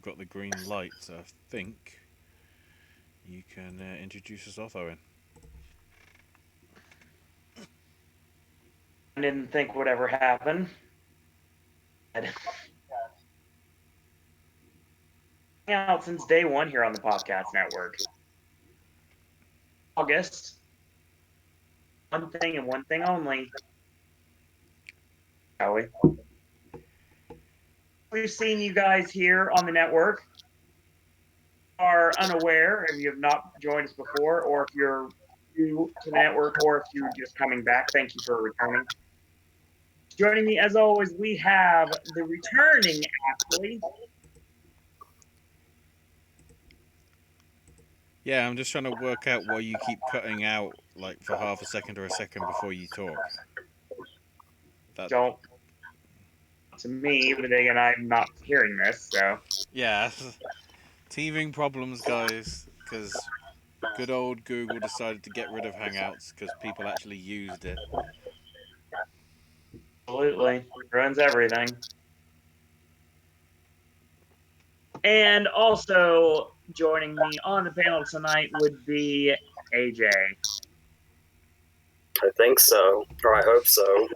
you've got the green light, so I think you can introduce us off, Owen. I didn't think would ever happen. Out since day one here on the Popcast Network. August, one thing and one thing only. Shall we? We've seen you guys here on the network are unaware if you have not joined us before, or if you're new to the network, or if you're just coming back. Thank you for returning. Joining me, as always, we have the returning Ashley. Yeah, I'm just trying to work out why you keep cutting out like for half a second or a second before you talk. That Don't to me, but again, I'm not hearing this, so yeah, teething problems, guys, because good old Google decided to get rid of Hangouts because people actually used it. absolutely ruins everything. And also joining me on the panel tonight would be AJ. I think so, or I hope so.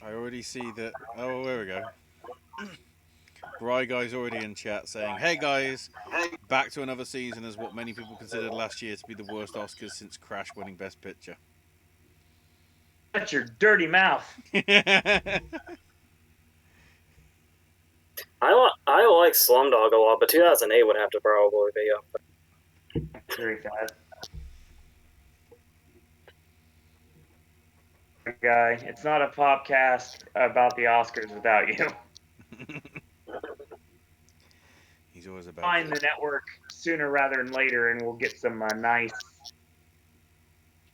I already see that. Oh, there we go. Bry guy's already in chat saying, "Hey guys, back to another season as what many people considered last year to be the worst Oscars since Crash winning Best Picture." Shut your dirty mouth. I like Slumdog a lot, but 2008 would have to probably be up. I agree with that. Guy, it's not a podcast about the Oscars without you. He's always about Find it. the network sooner rather than later, and we'll get some nice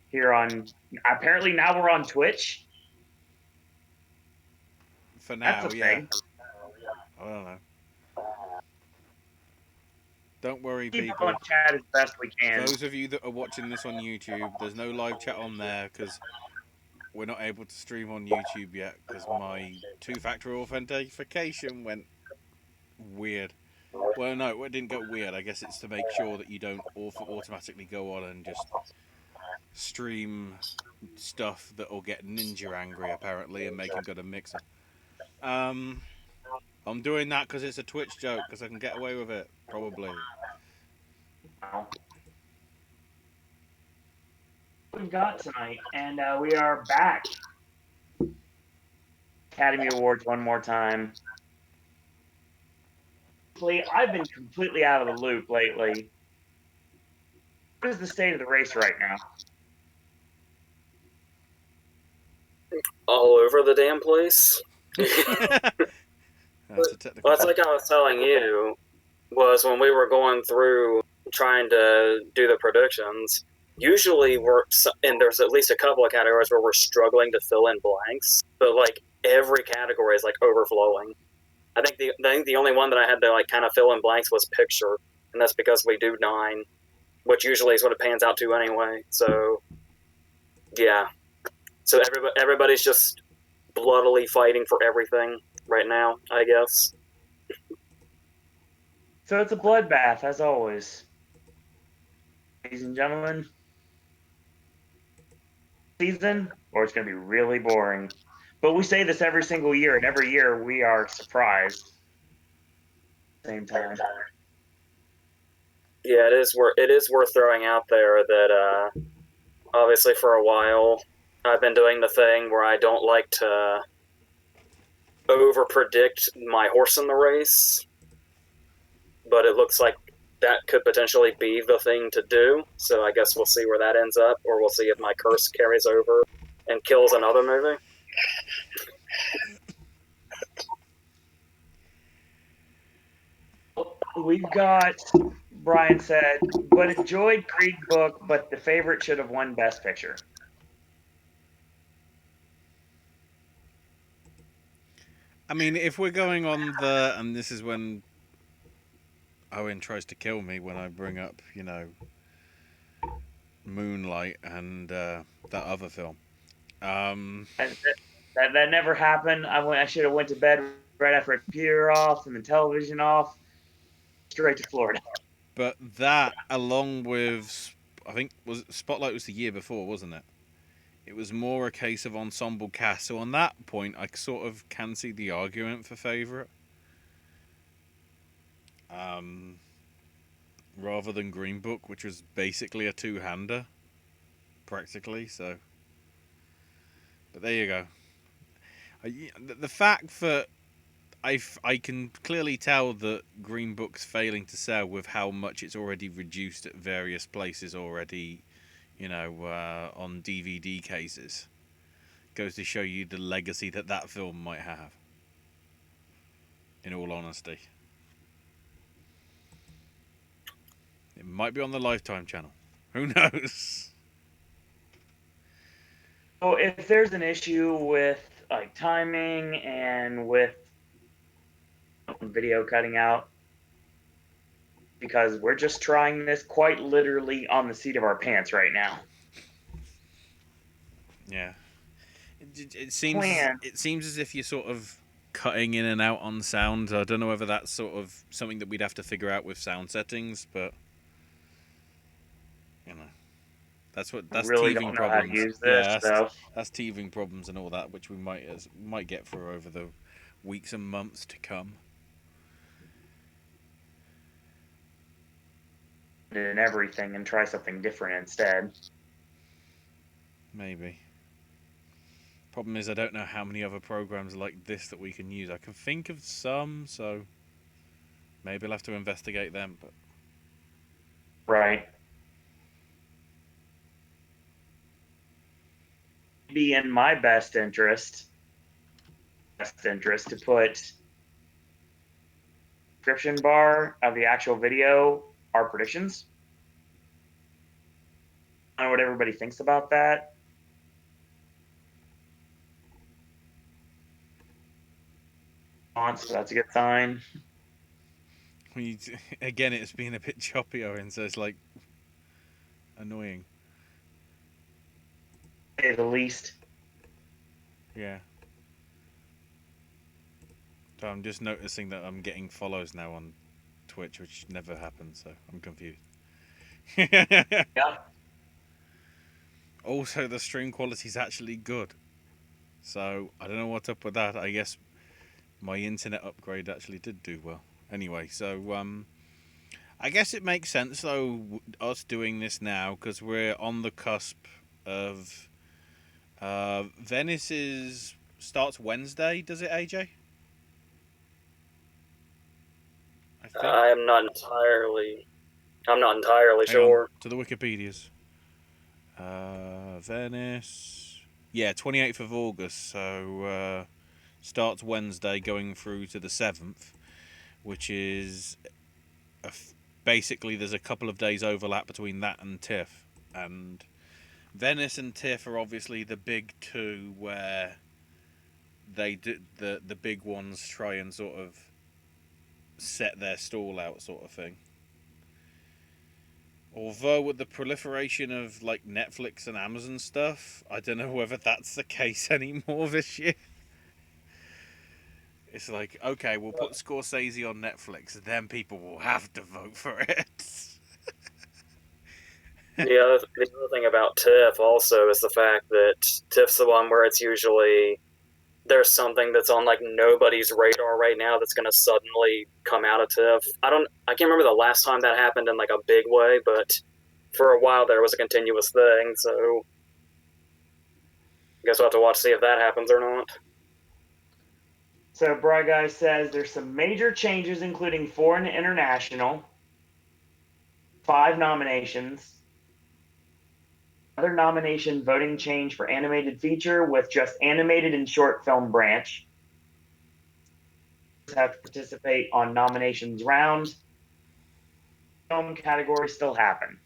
here on. Apparently now we're on Twitch. For That's now, a yeah. thing. I don't know. Don't worry, Keep up people. on chat as best we can. Those of you that are watching this on YouTube, there's no live chat on there because we're not able to stream on YouTube yet because my two-factor authentication went weird. Well, no, it didn't go weird. I guess it's to make sure that you don't automatically go on and just stream stuff that will get Ninja angry, apparently, and make him go to Mixer. I'm doing that because it's a Twitch joke, because I can get away with it, probably. Wow. What we've got tonight, and we are back. Academy Awards one more time. I've been completely out of the loop lately. What is the state of the race right now? All over the damn place. That's a technical Well, that's term. like I was telling you, was when we were going through trying to do the predictions, usually and there's at least a couple of categories where we're struggling to fill in blanks, but like every category is like overflowing. I think the only one that I had to like kind of fill in blanks was picture, and that's because we do 9, which usually is what it pans out to anyway. So yeah, so everybody's just bloodily fighting for everything right now, I guess. So it's a bloodbath, as always. Ladies and gentlemen, season, or it's going to be really boring. But we say this every single year, and every year we are surprised. Same time. Yeah, it is worth throwing out there that obviously for a while I've been doing the thing where I don't like to over predict my horse in the race, but it looks like that could potentially be the thing to do. So I guess we'll see where that ends up, or we'll see if my curse carries over and kills another movie. We've got, Brian said, but enjoyed Creed book, but the favorite should have won Best Picture. I mean, if we're going on the, and this is when Owen tries to kill me when I bring up, Moonlight and that other film. That never happened. I should have went to bed right after I took the computer off and the television off, straight to Florida. But that, along with, I think Spotlight was the year before, wasn't it? It was more a case of ensemble cast. So on that point, I sort of can see the argument for favourite. Rather than Green Book, which was basically a two-hander, practically. So, but there you go. The fact that I can clearly tell that Green Book's failing to sell with how much it's already reduced at various places already, on DVD cases, goes to show you the legacy that film might have. In all honesty, it might be on the Lifetime channel. Who knows? So if there's an issue with like timing and with video cutting out, because we're just trying this quite literally on the seat of our pants right now. Yeah, it seems as if you're sort of cutting in and out on sound. I don't know whether that's sort of something that we'd have to figure out with sound settings, but that's really teething don't know how to problems. use this, Yeah, so that's teething problems and all that, which we might get through over the weeks and months to come. and everything and try something different instead. Maybe. Problem is, I don't know how many other programs like this that we can use. I can think of some, so maybe I'll have to investigate them. But Right. Be in my best interest to put description bar of the actual video our predictions. I don't know what everybody thinks about that. So that's a good sign. Again, it's been a bit choppy, Owen, so it's like annoying. To say the least. Yeah. So I'm just noticing that I'm getting follows now on Twitch, which never happens, so I'm confused. Yeah. Also, the stream quality is actually good. So, I don't know what's up with that. I guess my internet upgrade actually did do well. Anyway, so, I guess it makes sense, though, us doing this now, because we're on the cusp of... Venice starts Wednesday, does it, AJ? I think. I'm not entirely Hang on, sure. to the Wikipedias. Venice. Yeah, 28th of August. So starts Wednesday, going through to the 7th, which is basically there's a couple of days overlap between that and TIFF. And Venice and TIFF are obviously the big two where they do the big ones try and sort of set their stall out, sort of thing. Although with the proliferation of like Netflix and Amazon stuff, I don't know whether that's the case anymore this year. It's like, okay, we'll put Scorsese on Netflix, then people will have to vote for it. The other thing about TIFF also is the fact that TIFF's the one where it's usually there's something that's on like nobody's radar right now that's going to suddenly come out of TIFF. I can't remember the last time that happened in like a big way, but for a while there was a continuous thing. So I guess we'll have to watch to see if that happens or not. So Bry Guy says there's some major changes, including foreign and international, 5 nominations, other nomination voting change for animated feature with just animated and short film branch. Have to participate on nominations round. Film category still happen.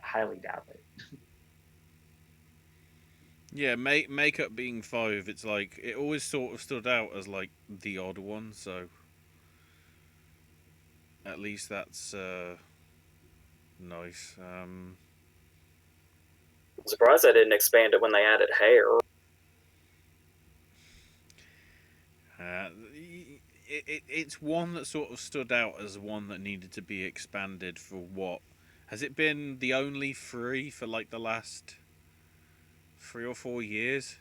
Highly doubt it. Yeah, makeup being 5, it's like it always sort of stood out as like the odd one, so at least that's nice. I'm surprised they didn't expand it when they added hair. It's one that sort of stood out as one that needed to be expanded for what? Has it been the only three for like the last 3 or 4 years?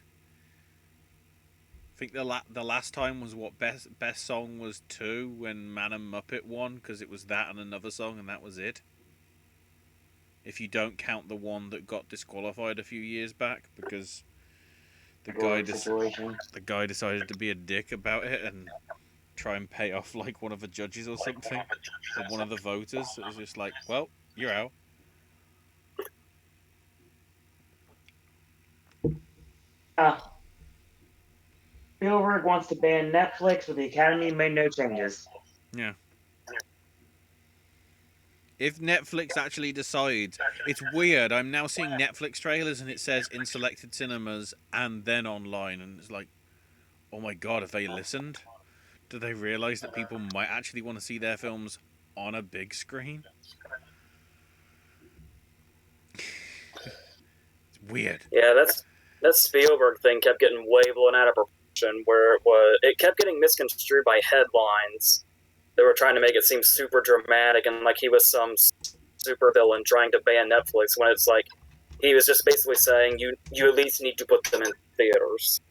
I think the last time was what best song was 2 when Man and Muppet won because it was that and another song and that was it. If you don't count the one that got disqualified a few years back because the guy decided to be a dick about it and try and pay off like one of the judges or something, or one of the voters. It was just like, well, you're out. Spielberg wants to ban Netflix, but the Academy made no changes. Yeah. If Netflix actually decides, it's weird. I'm now seeing Netflix trailers and it says in selected cinemas and then online, and it's like, oh my god, have they listened? Do they realize that people might actually want to see their films on a big screen? It's weird. Yeah, that Spielberg thing kept getting way blown out of proportion. Where it kept getting misconstrued by headlines. They were trying to make it seem super dramatic and like he was some super villain trying to ban Netflix. When it's like he was just basically saying you at least need to put them in theaters.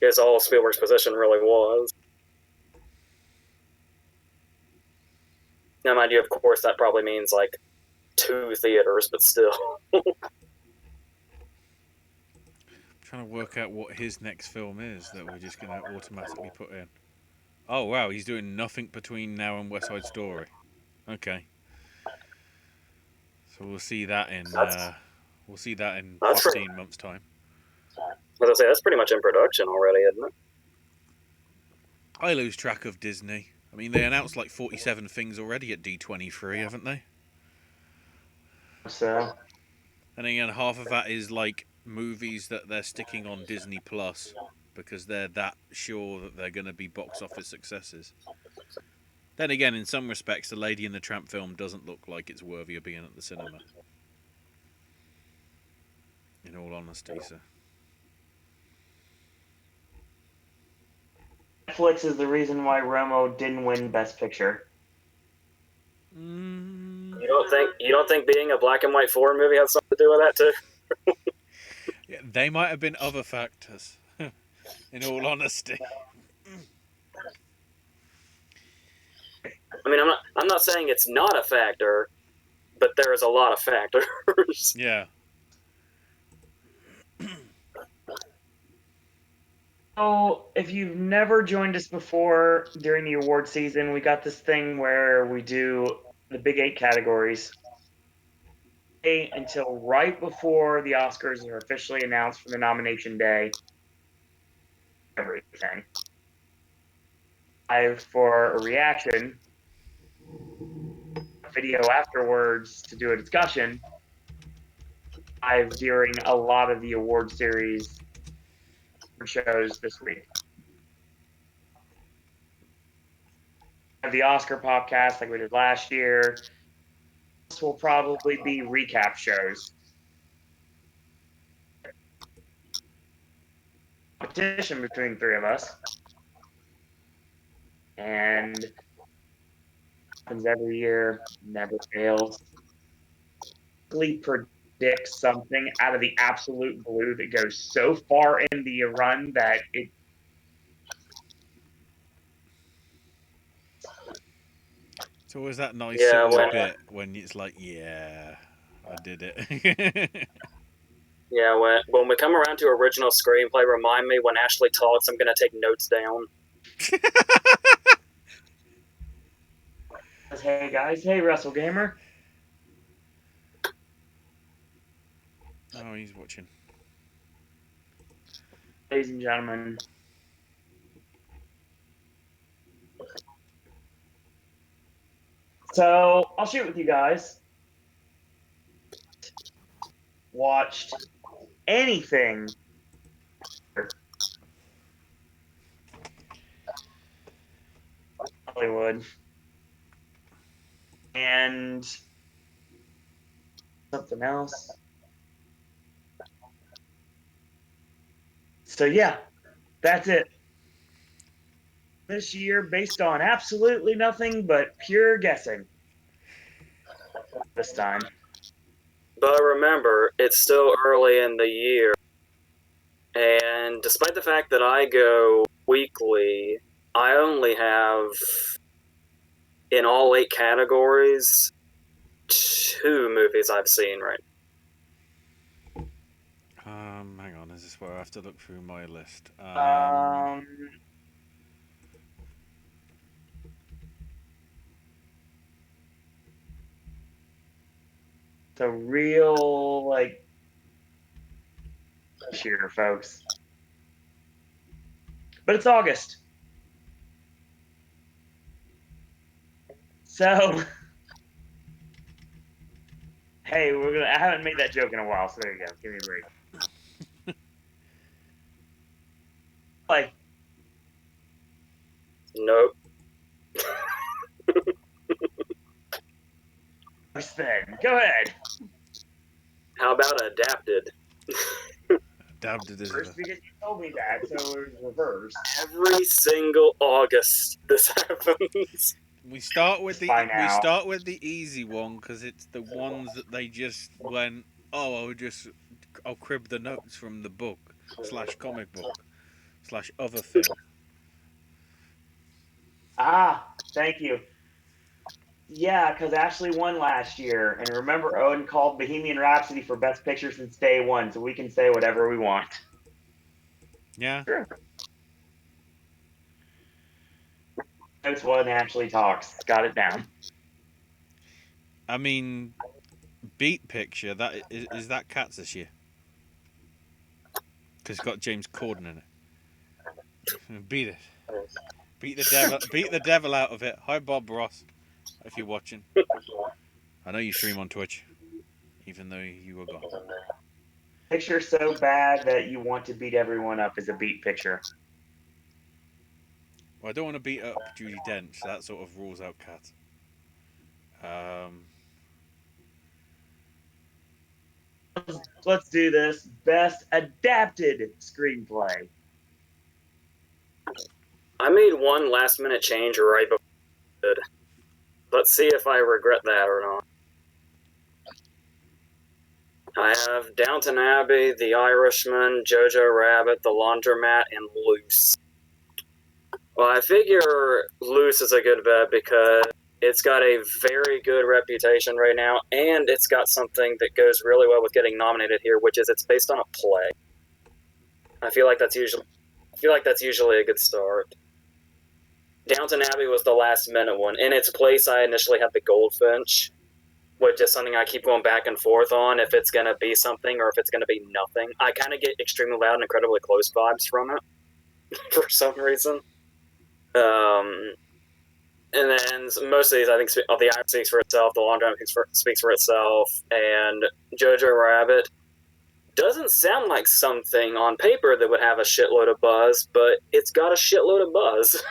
Is all Spielberg's position really was. Now, mind you, of course, that probably means like 2 theaters, but still. Trying to work out what his next film is that we're just going to automatically put in. Oh wow, he's doing nothing between now and West Side Story. Okay, so we'll see that in 15 months' time. As I say, that's pretty much in production already, isn't it? I lose track of Disney. I mean, they announced like 47 things already at D23, haven't they? So, And again, half of that is like movies that they're sticking on Disney Plus because they're that sure that they're going to be box office successes. Then again, in some respects, the Lady and the Tramp film doesn't look like it's worthy of being at the cinema. In all honesty, so. Netflix is the reason why Romo didn't win Best Picture. You don't think being a black and white foreign movie has something to do with that too? Yeah, they might have been other factors. In all honesty. I mean, I'm not saying it's not a factor, but there is a lot of factors. Yeah. So, if you've never joined us before during the award season, we got this thing where we do the big 8 categories until right before the Oscars are officially announced for the nomination day. Everything. For a reaction, a video afterwards to do a discussion. During a lot of the award series shows this week. The Oscar podcast like we did last year. This will probably be recap shows. Competition between 3 of us. And happens every year, never fails. Predicts something out of the absolute blue that goes so far in the run that it. It's always that nice bit when it's like, yeah, I did it. Yeah, when we come around to original screenplay, remind me when Ashley talks, I'm going to take notes down. Hey guys, hey Russell Gamer. Oh, he's watching. Ladies and gentlemen. So, I'll shoot with you guys. Watched anything Hollywood and something else. So yeah, that's it. this year based on absolutely nothing but pure guessing. This time. But remember, it's still early in the year, and despite the fact that I go weekly, I only have, in all 8 categories, 2 movies I've seen right now. Hang on, is this where I have to look through my list? It's a real, like, cheer, folks. But it's August. So, hey, I haven't made that joke in a while, so there you go. Give me a break. Like, Nope. then go ahead. How about Adapted? Adapted is First, because you told me that, so it was reversed. Every single August this happens. We start with By now. the easy one because it's the ones that they just went, oh, I'll crib the notes from the book / comic book / other thing. Thank you. Yeah, because Ashley won last year, and remember, Owen called Bohemian Rhapsody for Best Picture since day one, so we can say whatever we want. Yeah. Sure. Notes one Ashley talks. Got it down. I mean, Beat Picture, that is that Cats this year? Because it's got James Corden in it. Beat it. Beat the devil out of it. Hi, Bob Ross, if you're watching. I know you stream on Twitch, even though you were gone. Picture so bad that you want to beat everyone up is a Beat Picture. Well, I don't want to beat up Judi Dench. So that sort of rules out Cats. Let's do this. Best Adapted Screenplay. I made one last minute change right before I did. Let's see if I regret that or not. I have Downton Abbey, The Irishman, Jojo Rabbit, The Laundromat, and Loose. Well, I figure Loose is a good bet because it's got a very good reputation right now, and it's got something that goes really well with getting nominated here, which is it's based on a play. I feel like that's usually a good start. Downton Abbey was the last minute one. In its place, I initially had The Goldfinch, which is something I keep going back and forth on if it's going to be something or if it's going to be nothing. I kind of get extremely loud and incredibly close vibes from it for some reason. And then most of these, I think, The Irish speaks for itself, The Laundromat speaks for itself, and Jojo Rabbit doesn't sound like something on paper that would have a shitload of buzz, but it's got a shitload of buzz.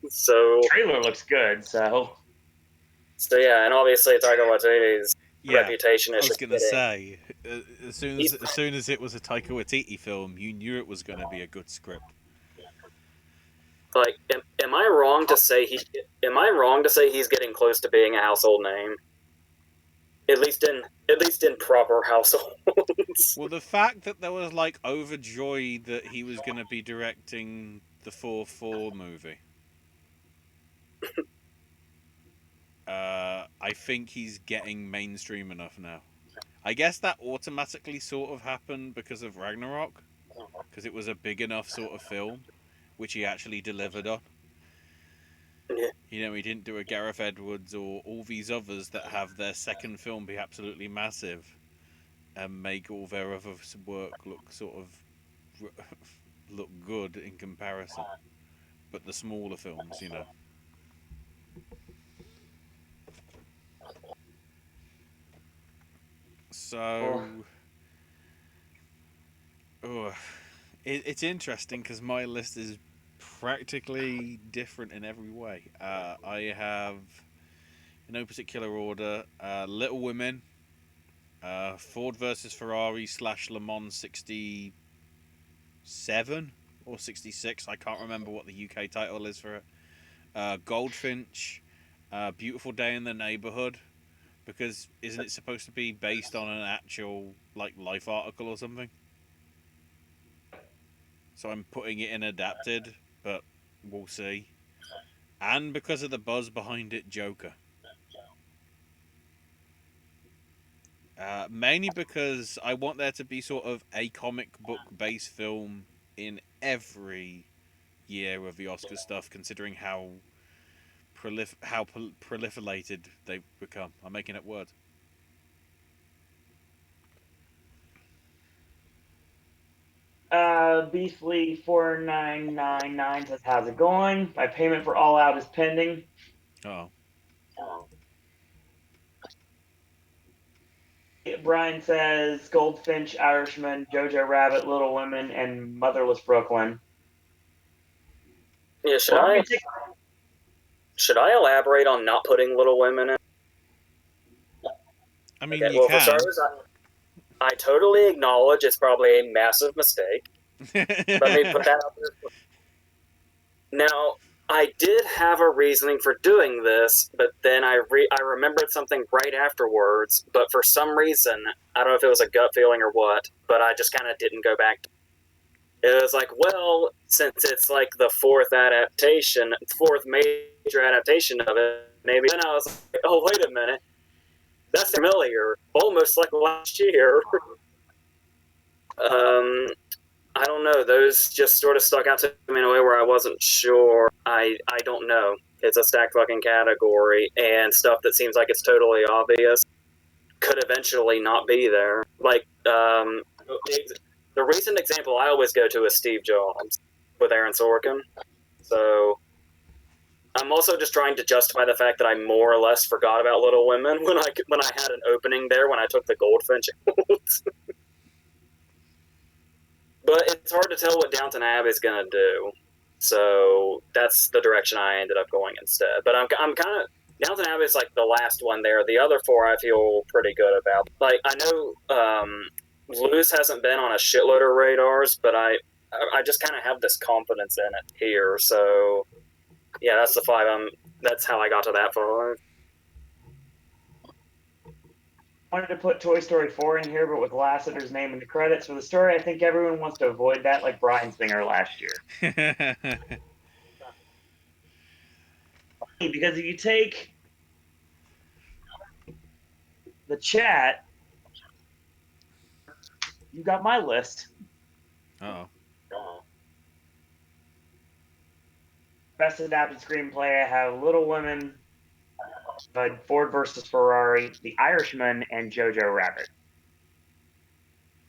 So the trailer looks good, so yeah, and obviously Taika Waititi's reputation is. I was gonna say, as soon as it was a Taika Waititi film, you knew it was gonna be a good script. Like, am I wrong to say he's getting close to being a household name? At least in proper households. Well, the fact that there was like overjoyed that he was going to be directing the 4-4 movie, I think he's getting mainstream enough now. I guess that automatically sort of happened because of Ragnarok, because it was a big enough sort of film, which he actually delivered on. Yeah. You know, he didn't do a Gareth Edwards or all these others that have their second film be absolutely massive and make all their other work look sort of look good in comparison. But the smaller films, you know. So, it's interesting because my list is practically different in every way. I have, in no particular order, Little Women, Ford versus Ferrari / Le Mans 67, or 66. I can't remember what the UK title is for it. Goldfinch, Beautiful Day in the Neighborhood, because isn't it supposed to be based on an actual like Life article or something? So I'm putting it in adapted, but we'll see. And because of the buzz behind it, Joker. Mainly because I want there to be sort of a comic book based film in every year of the Oscar stuff, considering how proliferated they've become. I'm making up words. Beastly 4999 says, "How's it going? My payment for All Out is pending." Oh, Brian says, "Goldfinch, Irishman, Jojo Rabbit, Little Women, and Motherless Brooklyn." Yeah, Well, should I elaborate on not putting Little Women in? I mean, Okay, you well, for can. starters, I totally acknowledge it's probably a massive mistake. Let me put that out there. Now, I did have a reasoning for doing this, but then I remembered something right afterwards. But for some reason, I don't know if it was a gut feeling or what, but I just kind of didn't go back. It was like, well, since it's like the fourth major adaptation of it, maybe. Then I was like, oh, wait a minute, that's familiar, almost like last year. I don't know. Those just sort of stuck out to me in a way where I wasn't sure. I don't know. It's a stacked fucking category, and stuff that seems like it's totally obvious could eventually not be there. Like, the recent example I always go to is Steve Jobs with Aaron Sorkin. So I'm also just trying to justify the fact that I more or less forgot about Little Women when I had an opening there when I took the Goldfinch. But it's hard to tell what Downton Abbey is gonna do, so that's the direction I ended up going instead. But I'm kind of Downton Abbey is like the last one there. The other four I feel pretty good about. Like I know Loose hasn't been on a shitload of radars, but I just kind of have this confidence in it here. So yeah, that's the five. That's how I got to that five. wanted to put Toy Story 4 in here, but with Lasseter's name in the credits for the story, I think everyone wants to avoid that, like Brian Singer last year. Because if you take the chat, you got my list. oh. Best adapted screenplay, I have Little Women, Ford versus Ferrari, The Irishman, and Jojo Rabbit.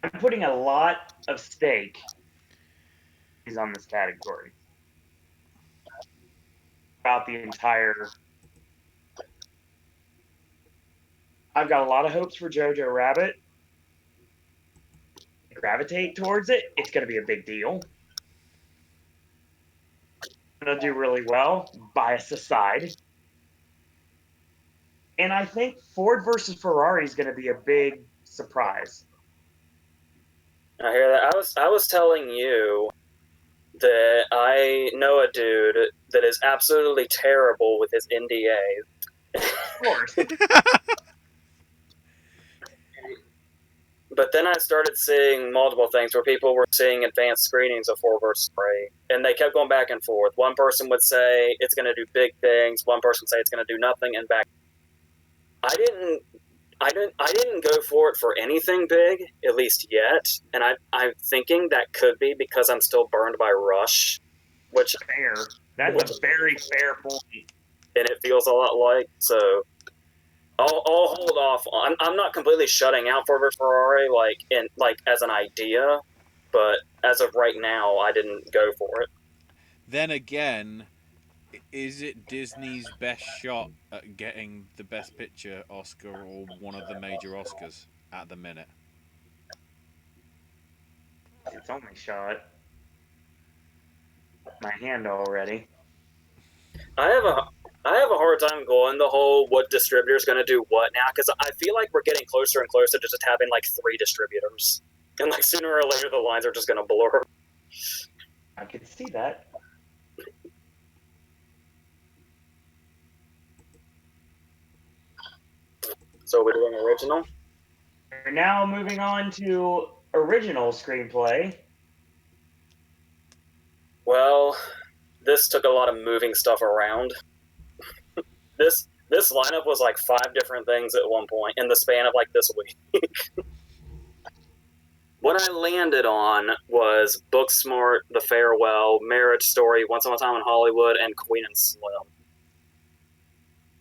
I'm putting a lot of stake on this category about the entire. I've got a lot of hopes for Jojo Rabbit. Gravitate towards it. It's going to be a big deal. Going to do really well, bias aside. And I think Ford versus Ferrari is going to be a big surprise. I hear that. I was telling you that I know a dude that is absolutely terrible with his NDA. Of course. But then I started seeing multiple things where people were seeing advanced screenings of 4 versus 3, and they kept going back and forth. One person would say it's going to do big things. One person would say it's going to do nothing, and back. I didn't go for it for anything big, at least yet. And I'm thinking that could be because I'm still burned by Rush, which fair. That's a very fair point. And it feels a lot like so. I'll hold off. I'm not completely shutting out Ford vs Ferrari like as an idea, but as of right now, I didn't go for it. Then again, is it Disney's best shot at getting the Best Picture Oscar or one of the major Oscars at the minute? It's only shot my hand already. I have a hard time going the whole what distributor is going to do what now because I feel like we're getting closer and closer to just having like 3 distributors, and like sooner or later the lines are just going to blur. I could see that. So we're doing original? We're now moving on to original screenplay. Well, this took a lot of moving stuff around. This lineup was like 5 different things at one point in the span of like this week. What I landed on was Booksmart, The Farewell, Marriage Story, Once Upon a Time in Hollywood, and Queen and Slim.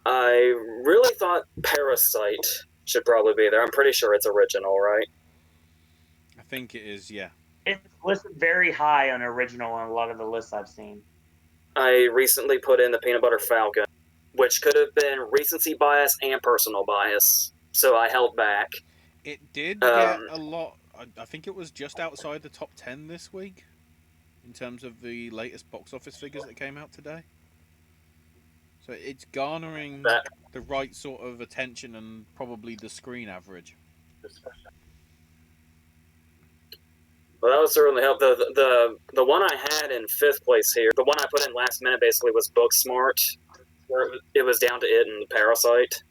I really thought Parasite should probably be there. I'm pretty sure it's original, right? I think it is, yeah. It's listed very high on original on a lot of the lists I've seen. I recently put in the Peanut Butter Falcon, which could have been recency bias and personal bias, so I held back. It did get a lot. I think it was just outside the top 10 this week in terms of the latest box office figures that came out today. So it's garnering the right sort of attention and probably the screen average. Well, that would certainly help. The one I had in 5th place here, the one I put in last minute basically was Booksmart, where it was down to it and Parasite.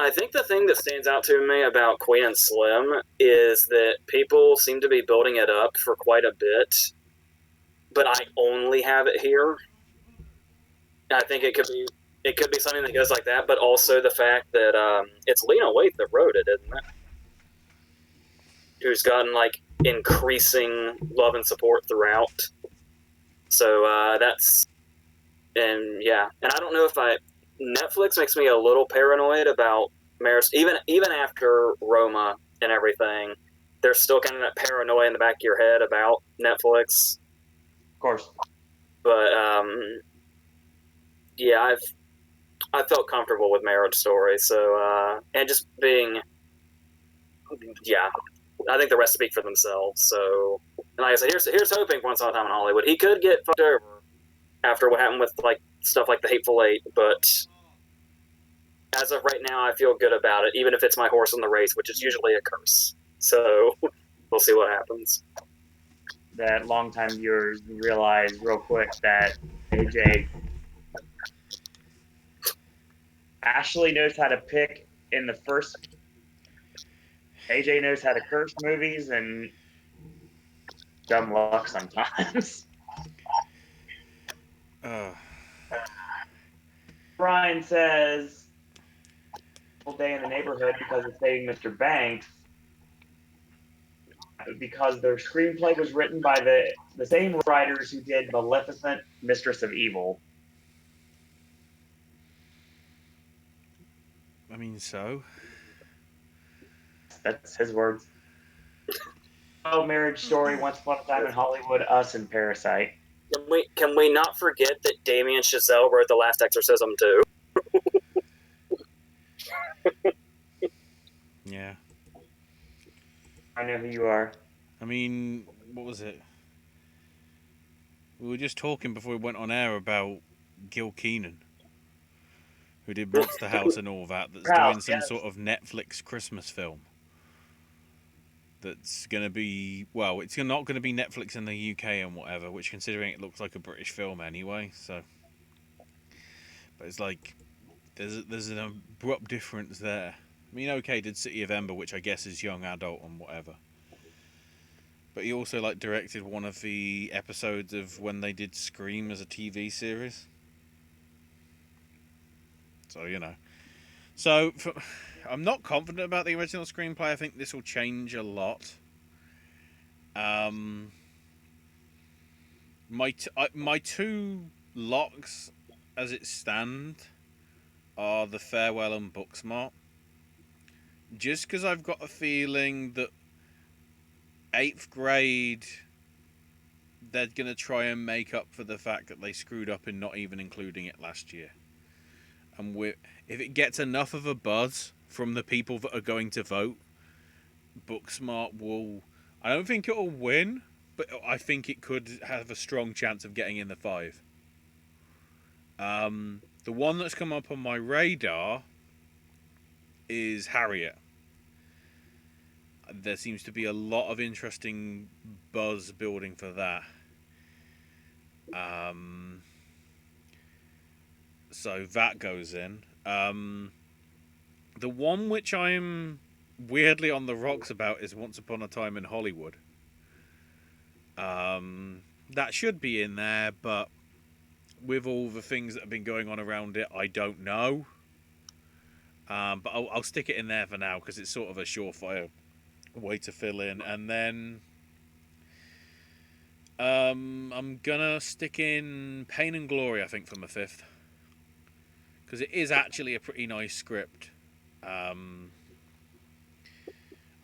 I think the thing that stands out to me about Queen and Slim is that people seem to be building it up for quite a bit, but I only have it here. I think it could be something that goes like that, but also the fact that it's Lena Waithe that wrote it, isn't it? Who's gotten like increasing love and support throughout. So and I don't know if Netflix makes me a little paranoid about marriage, even after Roma and everything. There's still kind of that paranoia in the back of your head about Netflix. Of course. But I felt comfortable with Marriage Story. So and just being, I think the rest speak for themselves. So, and like I said, here's hoping Once Upon a Time in Hollywood. He could get fucked over after what happened with like stuff like The Hateful Eight, but as of right now, I feel good about it, even if it's my horse in the race, which is usually a curse. So we'll see what happens. That longtime viewers realize real quick that AJ Ashley knows how to pick in the first. AJ knows how to curse movies and dumb luck sometimes. Brian says, "Whole day in the neighborhood because of saving Mr. Banks." Because their screenplay was written by the same writers who did Maleficent, Mistress of Evil. I mean, so That's his words. Oh, Marriage Story, Once Upon a Time in Hollywood, Us, and Parasite. Can we not forget that Damien Chazelle wrote The Last Exorcism too? yeah. I know who you are. I mean, what was it? We were just talking before we went on air about Gil Keenan, who did Monster House and all that, that's doing some sort of Netflix Christmas film. That's going to be, well, it's not going to be Netflix in the UK and whatever, which considering it looks like a British film anyway, so. But it's like, there's an abrupt difference there. I mean, okay, did City of Ember, which I guess is young adult and whatever. But he also like directed one of the episodes of when they did Scream as a TV series. So, you know. So, I'm not confident about the original screenplay. I think this will change a lot. My two locks, as it stand, are The Farewell and Booksmart. Just because I've got a feeling that 8th grade, they're going to try and make up for the fact that they screwed up in not even including it last year. And if it gets enough of a buzz from the people that are going to vote, Booksmart will... I don't think it'll win, but I think it could have a strong chance of getting in the 5. The one that's come up on my radar is Harriet. there seems to be a lot of interesting buzz building for that. So that goes in. The one which I'm weirdly on the rocks about is Once Upon a Time in Hollywood. That should be in there, but with all the things that have been going on around it, I don't know. But I'll stick it in there for now because it's sort of a surefire way to fill in. And then I'm gonna stick in Pain and Glory, I think, for my fifth, because it is actually a pretty nice script. I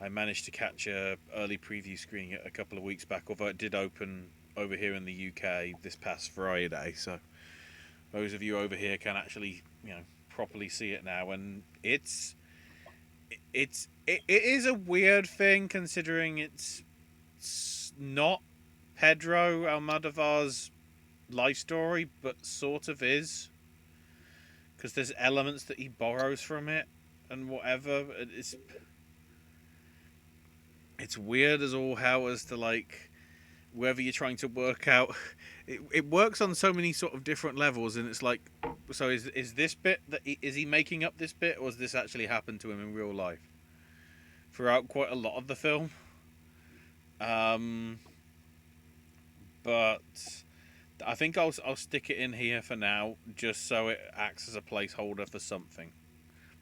managed to catch a early preview screening it a couple of weeks back, although it did open over here in the UK this past Friday. So those of you over here can actually, properly see it now, and it is a weird thing considering it's not Pedro Almodovar's life story, but sort of is, because there's elements that he borrows from it and whatever. It's weird as all hell as to like whether you're trying to work out. It works on so many sort of different levels, and it's like, so is this bit is he making up this bit, or has this actually happened to him in real life throughout quite a lot of the film? But I think I'll stick it in here for now, just so it acts as a placeholder for something.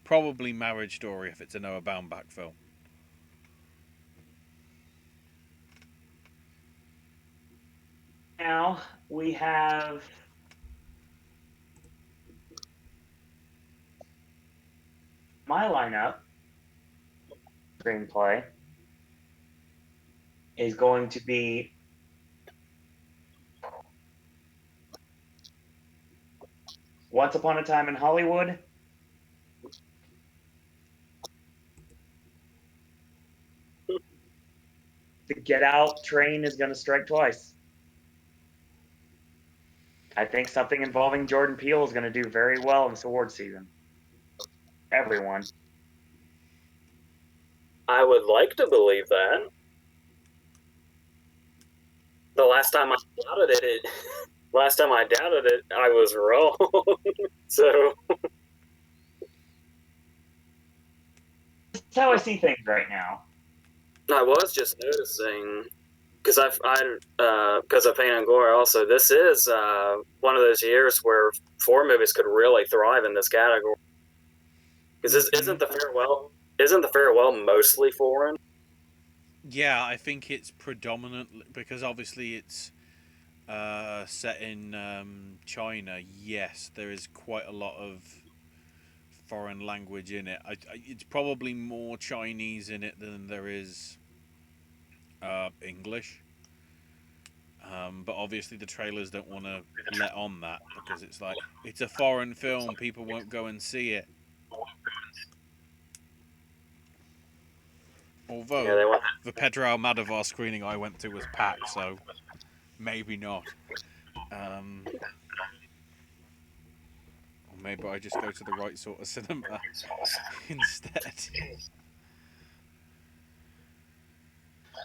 Probably Marriage Story if it's a Noah Baumbach film. Now we have my lineup. Screenplay is going to be Once Upon a Time in Hollywood, the Get Out train is going to strike twice. I think something involving Jordan Peele is going to do very well in this award season. Everyone. I would like to believe that. The last time I doubted it, I was wrong. So That's how I see things right now. I was just noticing, because because of Pain and Glory. Also, this is one of those years where 4 movies could really thrive in this category. Because isn't the farewell mostly foreign? Yeah, I think it's predominantly because obviously it's set in China. Yes, there is quite a lot of foreign language in it. It's probably more Chinese in it than there is English. But obviously the trailers don't want to let on that because it's like, it's a foreign film, people won't go and see it. Although the Pedro Almodovar screening I went to was packed, so maybe not. Or maybe I just go to the right sort of cinema instead.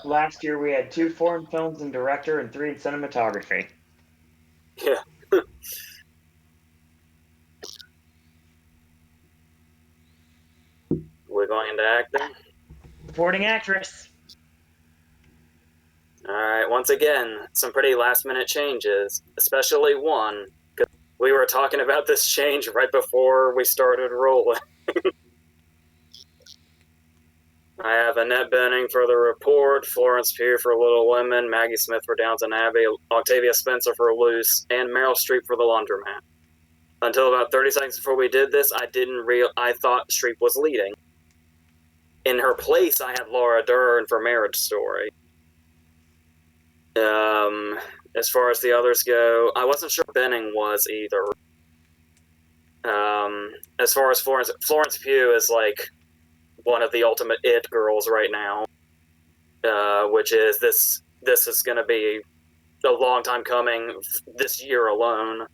Last year we had 2 foreign films in director and 3 in cinematography. Yeah. We're going into acting. Supporting actress. Alright, once again, some pretty last minute changes, especially one, because we were talking about this change right before we started rolling. I have Annette Bening for The Report, Florence Pugh for Little Women, Maggie Smith for Downton Abbey, Octavia Spencer for Loose, and Meryl Streep for The Laundromat. Until about 30 seconds before we did this, I thought Streep was leading. In her place, I had Laura Dern for Marriage Story. As far as the others go, I wasn't sure Bening was either. As far as Florence Pugh is like one of the ultimate it girls right now, which is this is going to be a long time coming this year alone.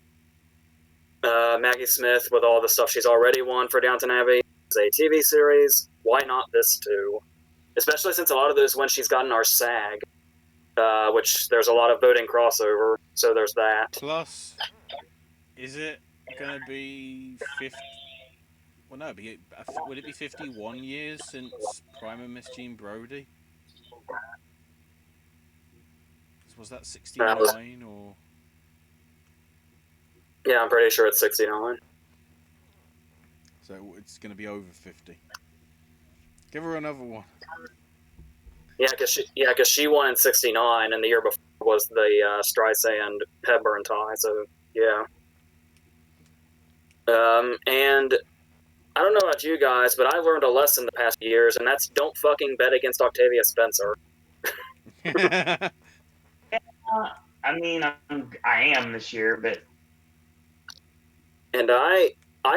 Maggie Smith, with all the stuff she's already won for Downton Abbey, is a TV series. Why not this too? especially since a lot of those ones she's gotten are SAG, which there's a lot of voting crossover, so there's that. Plus, is it gonna be 50? Well, no, would it be 51 years since Prime and Miss Jean Brodie? Was that 69 or? Yeah, I'm pretty sure it's 69. So it's going to be over 50. Give her another one. Yeah, because she won in 69, and the year before was the Streisand Hepburn tie. So yeah. And I don't know about you guys, but I learned a lesson the past years, and that's don't fucking bet against Octavia Spencer. I mean, I am this year, but And I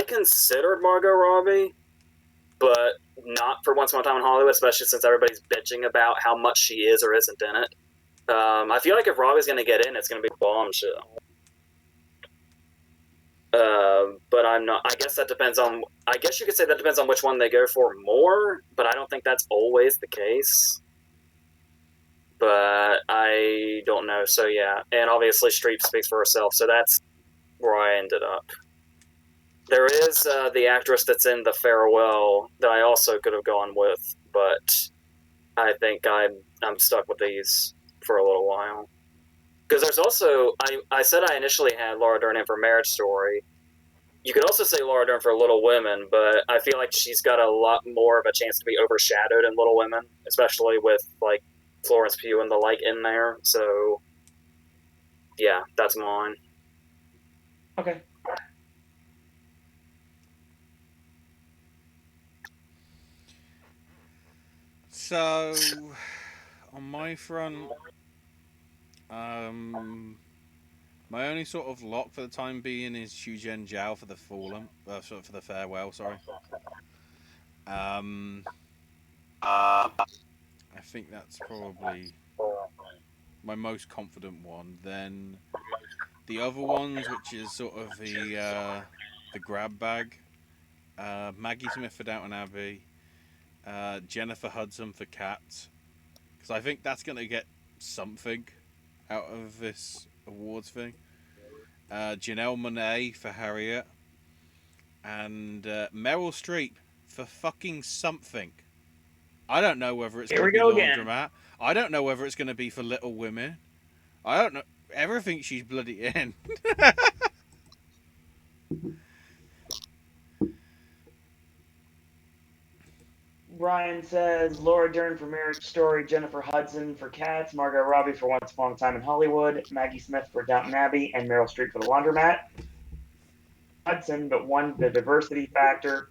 considered Margot Robbie, but not for Once Upon a Time in Hollywood, especially since everybody's bitching about how much she is or isn't in it. I feel like if Robbie's going to get in, it's going to be bombshell. But I'm not. I guess that depends on. I guess you could say that depends on which one they go for more, but I don't think that's always the case. But I don't know. So yeah, and obviously Streep speaks for herself. So that's where I ended up. There is the actress that's in The Farewell that I also could have gone with, but I think I'm stuck with these for a little while. Because there's also I said I initially had Laura Dern in for Marriage Story. You could also say Laura Dern for Little Women, but I feel like she's got a lot more of a chance to be overshadowed in Little Women, especially with like Florence Pugh and the like in there. So yeah, that's mine. okay. So, on my front, my only sort of lock for the time being is Xu Zhen Zhao for the Fallen, for the Farewell. Sorry. I think that's probably my most confident one. Then the other ones, which is sort of the grab bag, Maggie Smith for Downton Abbey, Jennifer Hudson for Cats, because I think that's going to get something out of this awards thing. Janelle Monáe for Harriet, and Meryl Streep for fucking something. I don't know whether it's going to be Laundromat. I don't know whether it's going to be for Little Women. I don't know. Everything she's bloody in. Ryan says Laura Dern for Marriage Story, Jennifer Hudson for Cats, Margot Robbie for Once Upon a Time in Hollywood, Maggie Smith for Downton Abbey, and Meryl Streep for The Laundromat. Hudson, but one, the diversity factor.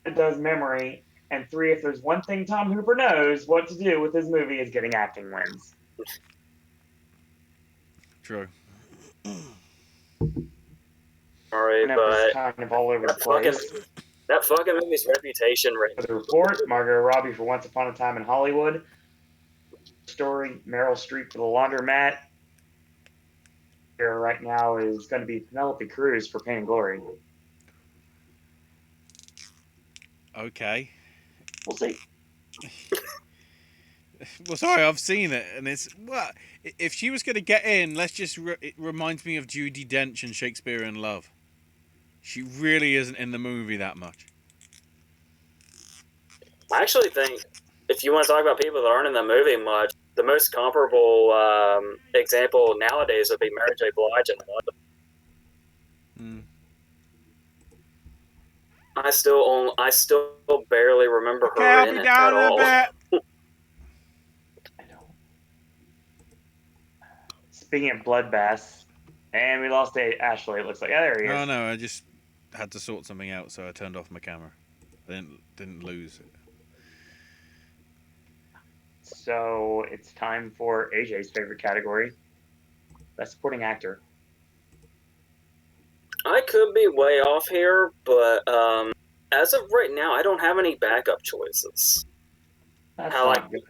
It does memory. And three, if there's one thing Tom Hooper knows what to do with his movie is getting acting wins. True. Sorry, but kind of all over the place. That fucking movie's reputation rate. For the report, Margot Robbie for Once Upon a Time in Hollywood. Story, Meryl Streep for The Laundromat. Here right now is going to be Penelope Cruz for Pain and Glory. Okay. We'll see. Well, sorry, I've seen it, and it's what if she was going to get in? Let's just. It reminds me of Judi Dench in Shakespeare in Love. She really isn't in the movie that much. I actually think if you want to talk about people that aren't in the movie much, the most comparable example nowadays would be Mary J. Blige in London. I still barely remember her in it at all. I know. Speaking of bloodbaths, and we lost Ashley. It looks like there he is. Oh no, I just had to sort something out, so I turned off my camera. I didn't lose it. So it's time for AJ's favorite category, Best Supporting Actor. I could be way off here, but as of right now, I don't have any backup choices. That's How not good.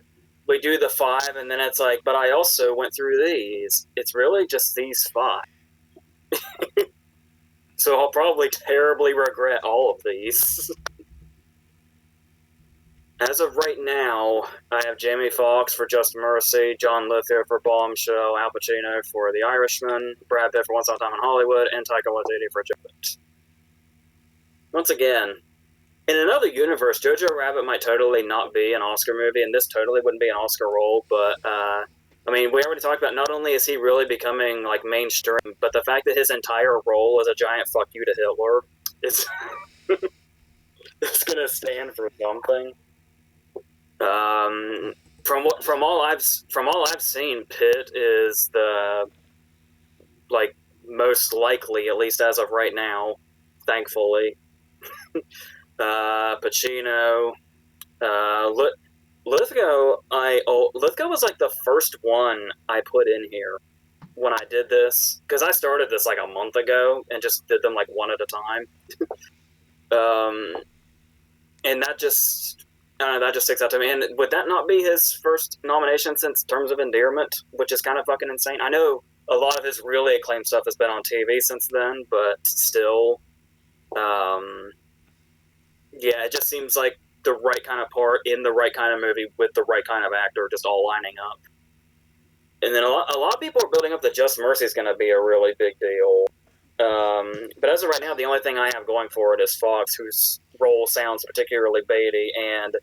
we do the 5, and then it's like, but I also went through these. It's really just these 5. So I'll probably terribly regret all of these. As of right now, I have Jamie Foxx for Just Mercy, John Lithgow for Bombshell, Al Pacino for The Irishman, Brad Pitt for Once Upon a Time in Hollywood, and Taika Waititi for Jojo. Once again, in another universe, Jojo Rabbit might totally not be an Oscar movie, and this totally wouldn't be an Oscar role, but, I mean, we already talked about not only is he really becoming, like, mainstream, but the fact that his entire role is a giant fuck you to Hitler is it's gonna stand for something. From all I've seen, Pitt is the like most likely, at least as of right now, thankfully. Pacino, Lithgow. Lithgow was like the first one I put in here when I did this because I started this like a month ago and just did them like one at a time. And that just that just sticks out to me. And would that not be his first nomination since Terms of Endearment, which is kind of fucking insane? I know a lot of his really acclaimed stuff has been on TV since then, but still, yeah, it just seems like the right kind of part in the right kind of movie with the right kind of actor, just all lining up. And then a lot of people are building up that Just Mercy is going to be a really big deal. But as of right now, the only thing I have going for it is Fox, whose role sounds particularly baity and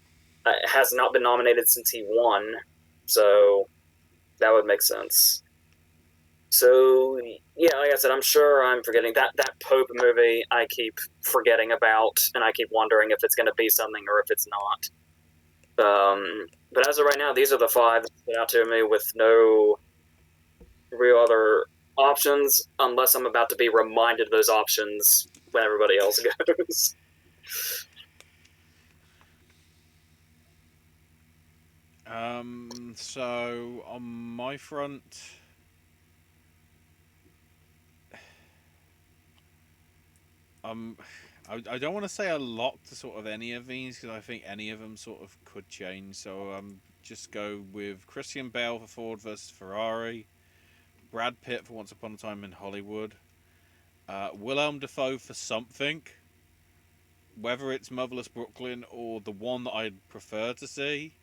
has not been nominated since he won. So that would make sense. So yeah, like I said, I'm sure I'm forgetting that Pope movie. I keep forgetting about, and I keep wondering if it's going to be something or if it's not. But as of right now, these are the five that stood out to me with no real other options, unless I'm about to be reminded of those options when everybody else goes. So on my front, I don't want to say a lot to sort of any of these because I think any of them sort of could change. So just go with Christian Bale for Ford vs Ferrari, Brad Pitt for Once Upon a Time in Hollywood, Willem Dafoe for something, whether it's Motherless Brooklyn or the one that I'd prefer to see,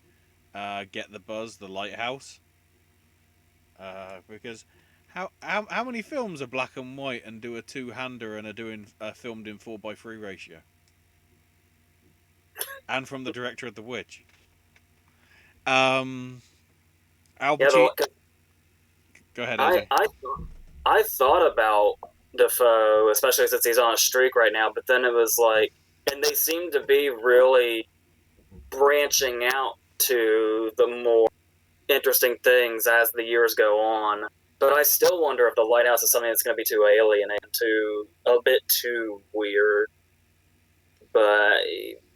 Get the Buzz, The Lighthouse, because how many films are black and white and do a two-hander and are filmed in 4:3 ratio? And from the director of The Witch. Al Pacino. Yeah, Go ahead, AJ. I thought about Defoe, especially since he's on a streak right now, but then it was like, and they seem to be really branching out to the more interesting things as the years go on. But I still wonder if The Lighthouse is something that's going to be too alienating, a bit too weird. But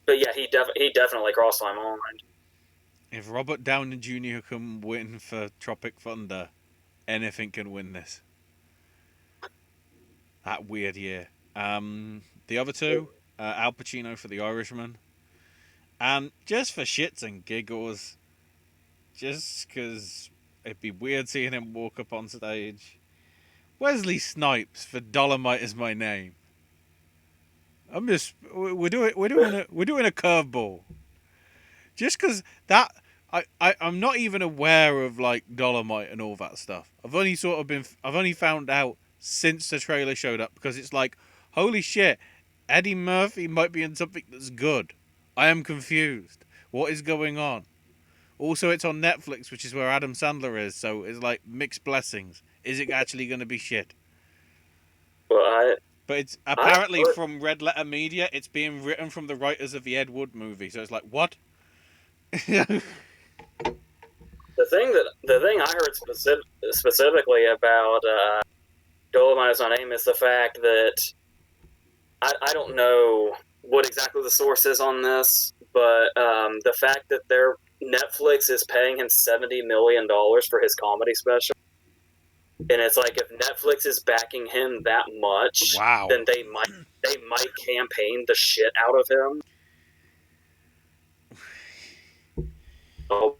yeah, he definitely crossed my mind. If Robert Downey Jr. can win for Tropic Thunder, anything can win this. That weird year. The other two, Al Pacino for The Irishman, and just for shits and giggles, just because it'd be weird seeing him walk up on stage, Wesley Snipes for Dolomite Is My Name. We're doing a curveball. Just because that I'm not even aware of like Dolomite and all that stuff. I've only found out since the trailer showed up because it's like, holy shit, Eddie Murphy might be in something that's good. I am confused. What is going on? Also, it's on Netflix, which is where Adam Sandler is, so it's like mixed blessings. Is it actually going to be shit? Well, But it's apparently from Red Letter Media. It's being written from the writers of the Ed Wood movie, so it's like, what? the thing I heard specifically about Dolomite Is My Name is the fact that I don't know what exactly the source is on this, but the fact that Netflix is paying him $70 million for his comedy special, and it's like if Netflix is backing him that much, wow, then they might campaign the shit out of him. Oh,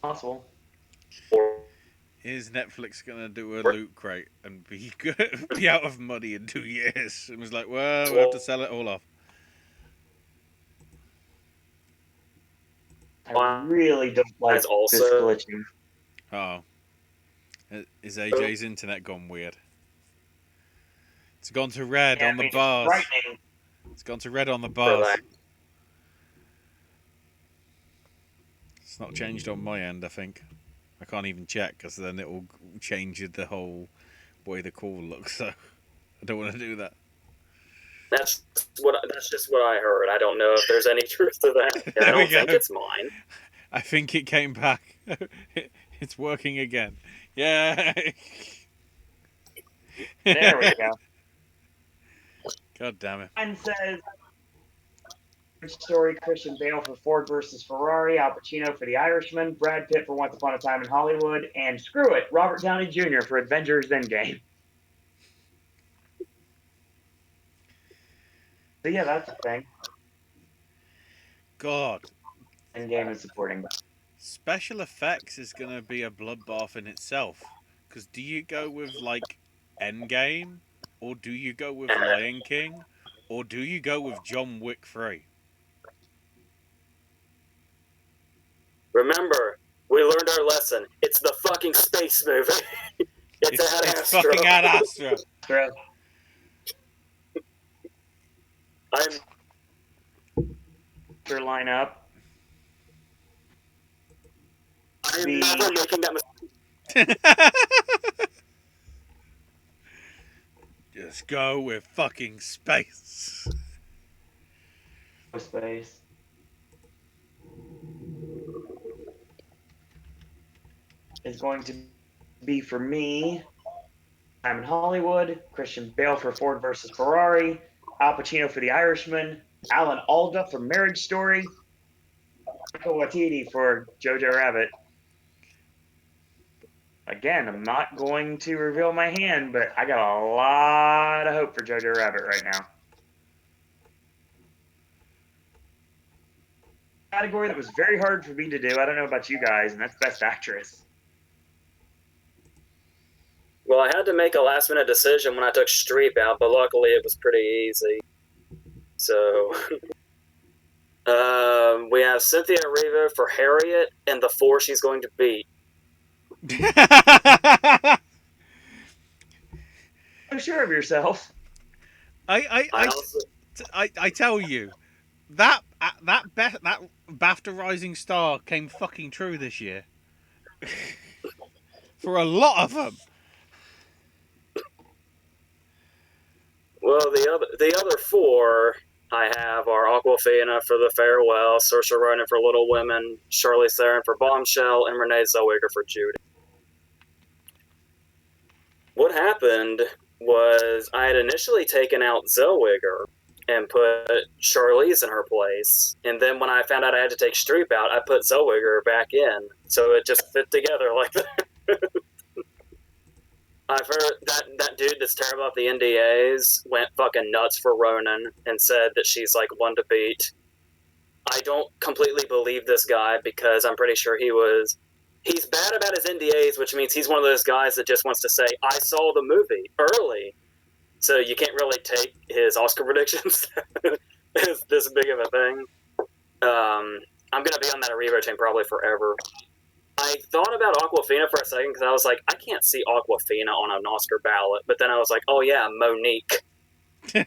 Possible. Is Netflix gonna do a loot crate and be out of money in 2 years? And was like, well, we have to sell it all off. I really don't like As also- this glitching. Oh. Is AJ's internet gone weird? It's gone to red on the It's bars. frightening. It's gone to red on the for bars. that. It's not changed on my end, I think. I can't even check because then it will change the whole way the call looks. So I don't want to do that. That's just what I heard. I don't know if there's any truth to that. There I we don't think go. it's mine. I think it came back. It's working again. Yeah. There we go. God damn it. Mine says story: Christian Bale for Ford versus Ferrari, Al Pacino for The Irishman, Brad Pitt for Once Upon a Time in Hollywood, and screw it, Robert Downey Jr. for Avengers Endgame. So yeah, that's the thing. God. Endgame is supporting. Special effects is going to be a bloodbath in itself. Because do you go with, like, Endgame? Or do you go with Lion King? Or do you go with John Wick 3? Remember, we learned our lesson. It's the fucking space movie. it's Ad It's Astra. fucking Ad Astra. I'm Your lineup. never making that mistake. Just go with fucking space. Space. Is going to be for me. Time in Hollywood, Christian Bale for Ford versus Ferrari, Al Pacino for The Irishman, Alan Alda for Marriage Story, Michael Waititi for Jojo Rabbit. Again, I'm not going to reveal my hand, but I got a lot of hope for Jojo Rabbit right now. Category that was very hard for me to do. I don't know about you guys, and that's Best Actress. Well, I had to make a last-minute decision when I took Streep out, but luckily it was pretty easy. So, we have Cynthia Erivo for Harriet and the four she's going to beat. I'm sure of yourself. I tell you, that BAFTA Rising Star came fucking true this year. For a lot of them. Well, the other four I have are Aquafina for The Farewell, Saoirse Ronan for Little Women, Charlize Theron for Bombshell, and Renee Zellweger for Judy. What happened was I had initially taken out Zellweger and put Charlize in her place, and then when I found out I had to take Streep out, I put Zellweger back in, so it just fit together like that. I've heard that dude that's terrible at the NDAs went fucking nuts for Ronan and said that she's like one to beat. I don't completely believe this guy because I'm pretty sure he's bad about his NDAs, which means he's one of those guys that just wants to say, I saw the movie early. So you can't really take his Oscar predictions as this big of a thing. I'm going to be on that Arrivo train probably forever. I thought about Aquafina for a second because I was like, I can't see Aquafina on an Oscar ballot. But then I was like, oh yeah, Monique. So,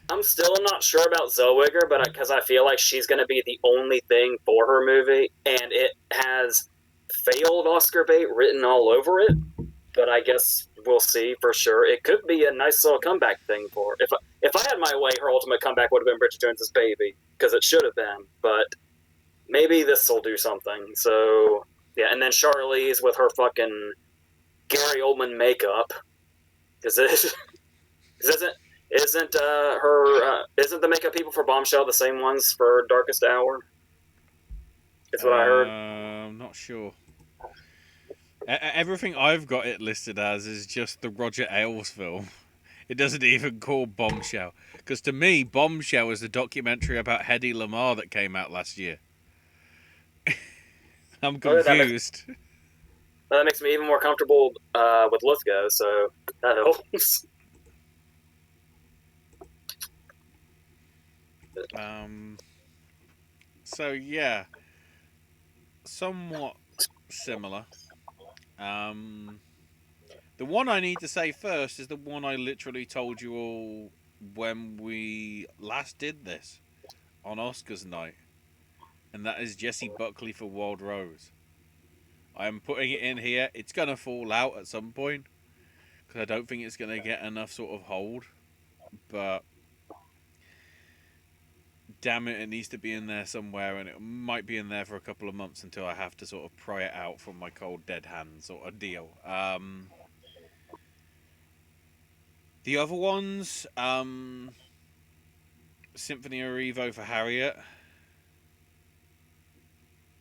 I'm still not sure about Zellweger, but because I feel like she's going to be the only thing for her movie, and it has failed Oscar bait written all over it. But I guess we'll see for sure. It could be a nice little comeback thing for her. If I had my way, her ultimate comeback would have been Bridget Jones's Baby, because it should have been. But maybe this will do something. So yeah, and then Charlize with her fucking Gary Oldman makeup, because isn't the makeup people for Bombshell the same ones for Darkest Hour? That's what I heard. I'm not sure. Everything I've got it listed as is just the Roger Ailes film. It doesn't even call Bombshell. Because to me, Bombshell is the documentary about Hedy Lamarr that came out last year. I'm confused. That makes me even more comfortable with Lithgow, so that helps. So yeah, somewhat similar. Um, the one I need to say first is the one I literally told you all when we last did this on Oscars night, and that is Jessie Buckley for Wild Rose. I am putting it in here. It's gonna fall out at some point because I don't think it's gonna get enough sort of hold. But damn it, it needs to be in there somewhere, and it might be in there for a couple of months until I have to sort of pry it out from my cold dead hands sort of deal. The other ones, Symphony of Evo for Harriet,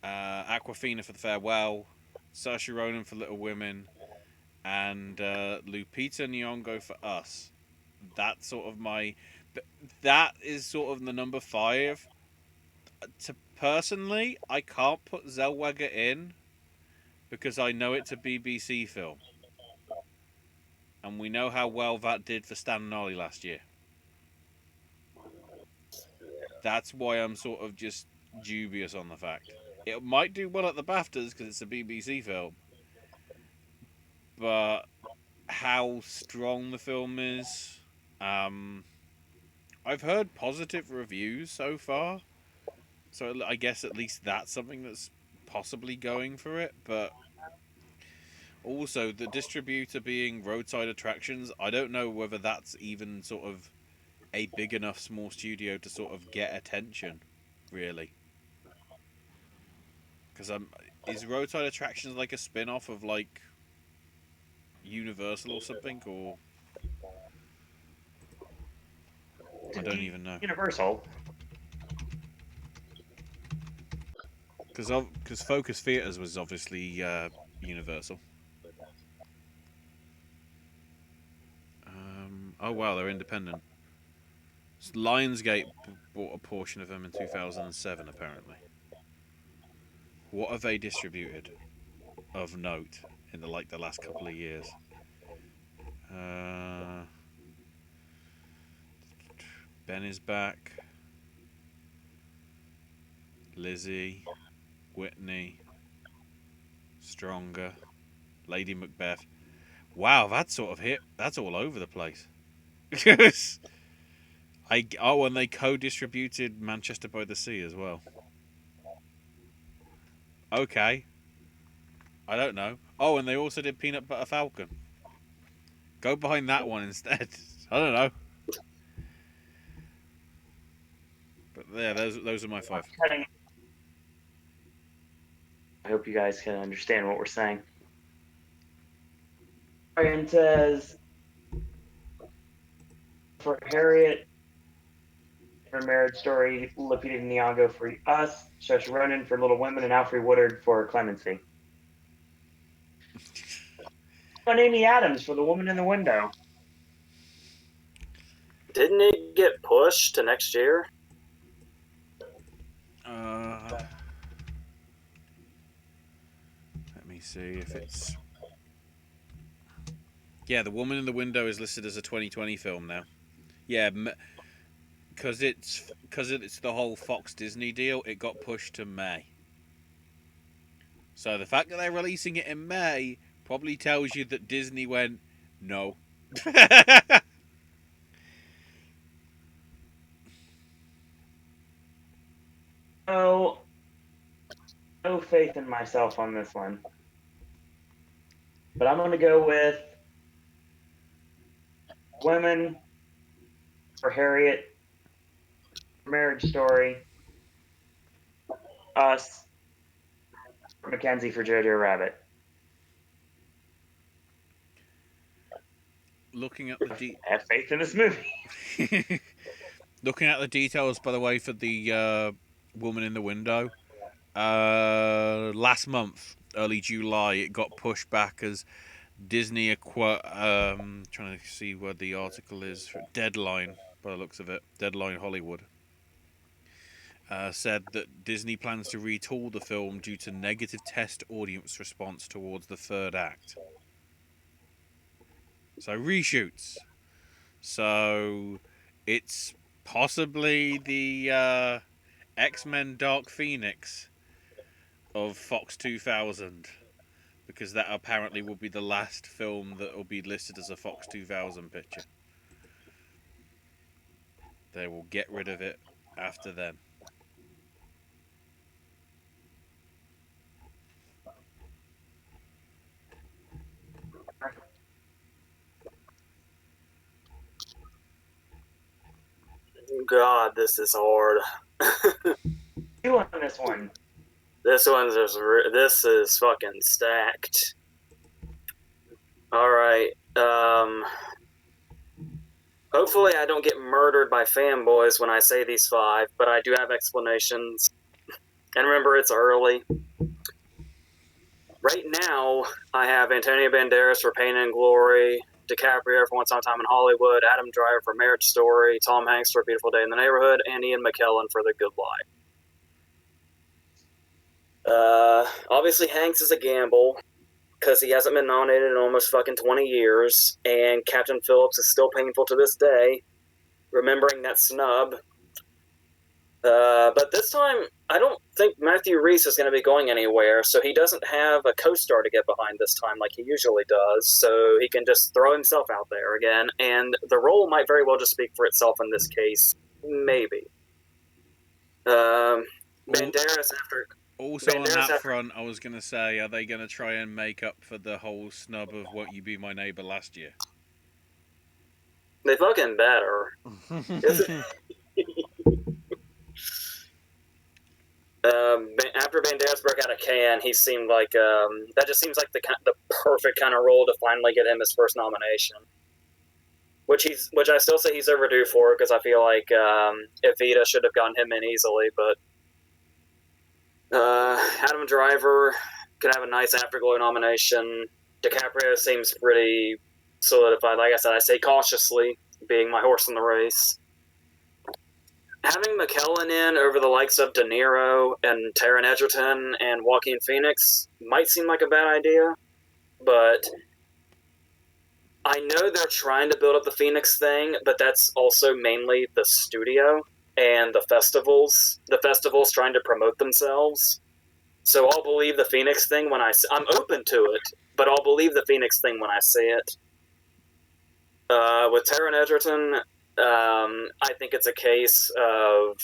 Aquafina for The Farewell, Saoirse Ronan for Little Women, and Lupita Nyong'o for Us. That's sort of my. That is sort of the number 5. Personally, I can't put Zellweger in because I know it's a BBC film, and we know how well that did for Stan and Ollie last year. That's why I'm sort of just dubious on the fact. It might do well at the BAFTAs because it's a BBC film, but how strong the film is, I've heard positive reviews so far, so I guess at least that's something that's possibly going for it. But also the distributor being Roadside Attractions, I don't know whether that's even sort of a big enough small studio to sort of get attention, really. Because is Roadside Attractions like a spin-off of like Universal or something, or I don't even know. Universal. Because Focus Theatres was obviously Universal. Oh wow, they're independent. Lionsgate bought a portion of them in 2007, apparently. What have they distributed of note in the last couple of years? Ben is back. Lizzie, Whitney, Stronger, Lady Macbeth. Wow, that sort of hit. That's all over the place. And they co-distributed Manchester by the Sea as well. Okay, I don't know. Oh, and they also did Peanut Butter Falcon. Go behind that one instead. I don't know. But yeah, those are my 5. I hope you guys can understand what we're saying. Brian says, for Harriet, for Marriage Story, Lupita Nyong'o for Us, Saoirse Ronan for Little Women, and Alfre Woodard for Clemency. And Amy Adams for The Woman in the Window. Didn't it get pushed to next year? Let me see if it's. Yeah, The Woman in the Window is listed as a 2020 film now. Yeah, because it's the whole Fox Disney deal. It got pushed to May. So the fact that they're releasing it in May probably tells you that Disney went no. Oh, no faith in myself on this one. But I'm going to go with Women for Harriet, Marriage Story, Us, Mackenzie for Jojo Rabbit. Looking at the have faith in this movie. Looking at the details, by the way, for the Woman in the Window, last month, early July, it got pushed back as Disney trying to see where the article is. Deadline, by the looks of it, Deadline Hollywood said that Disney plans to retool the film due to negative test audience response towards the third act. So reshoots. So it's Possibly the X-Men Dark Phoenix of Fox 2000, because that apparently will be the last film that will be listed as a Fox 2000 picture. They will get rid of it after then. God, this is hard. You on this one? This is fucking stacked. All right. Hopefully I don't get murdered by fanboys when I say these 5, but I do have explanations. And remember, it's early. Right now, I have Antonio Banderas for Pain and Glory, DiCaprio for Once Upon a Time in Hollywood, Adam Driver for Marriage Story, Tom Hanks for A Beautiful Day in the Neighborhood, and Ian McKellen for The Good Life. Obviously, Hanks is a gamble because he hasn't been nominated in almost fucking 20 years, and Captain Phillips is still painful to this day, remembering that snub. But this time, I don't think Matthew Rhys is going to be going anywhere, so he doesn't have a co-star to get behind this time like he usually does, so he can just throw himself out there again, and the role might very well just speak for itself in this case. Maybe. Banderas after... Also on that front, I was going to say, are they going to try and make up for the whole snub of Won't You Be My Neighbor last year? They fucking better. After Banderas broke out of Can, he seemed like that just seems like the perfect kind of role to finally get him his first nomination. Which I still say he's overdue for, because I feel like Evita should have gotten him in easily, but Adam Driver could have a nice Afterglow nomination. DiCaprio seems pretty solidified. Like I said, I say cautiously, being my horse in the race. Having McKellen in over the likes of De Niro and Taron Egerton and Joaquin Phoenix might seem like a bad idea, but I know they're trying to build up the Phoenix thing, but that's also mainly the studio and the festivals. The festivals trying to promote themselves. So I'll believe the Phoenix thing when I'm open to it, but I'll believe the Phoenix thing when I see it. With Taron Egerton, I think it's a case of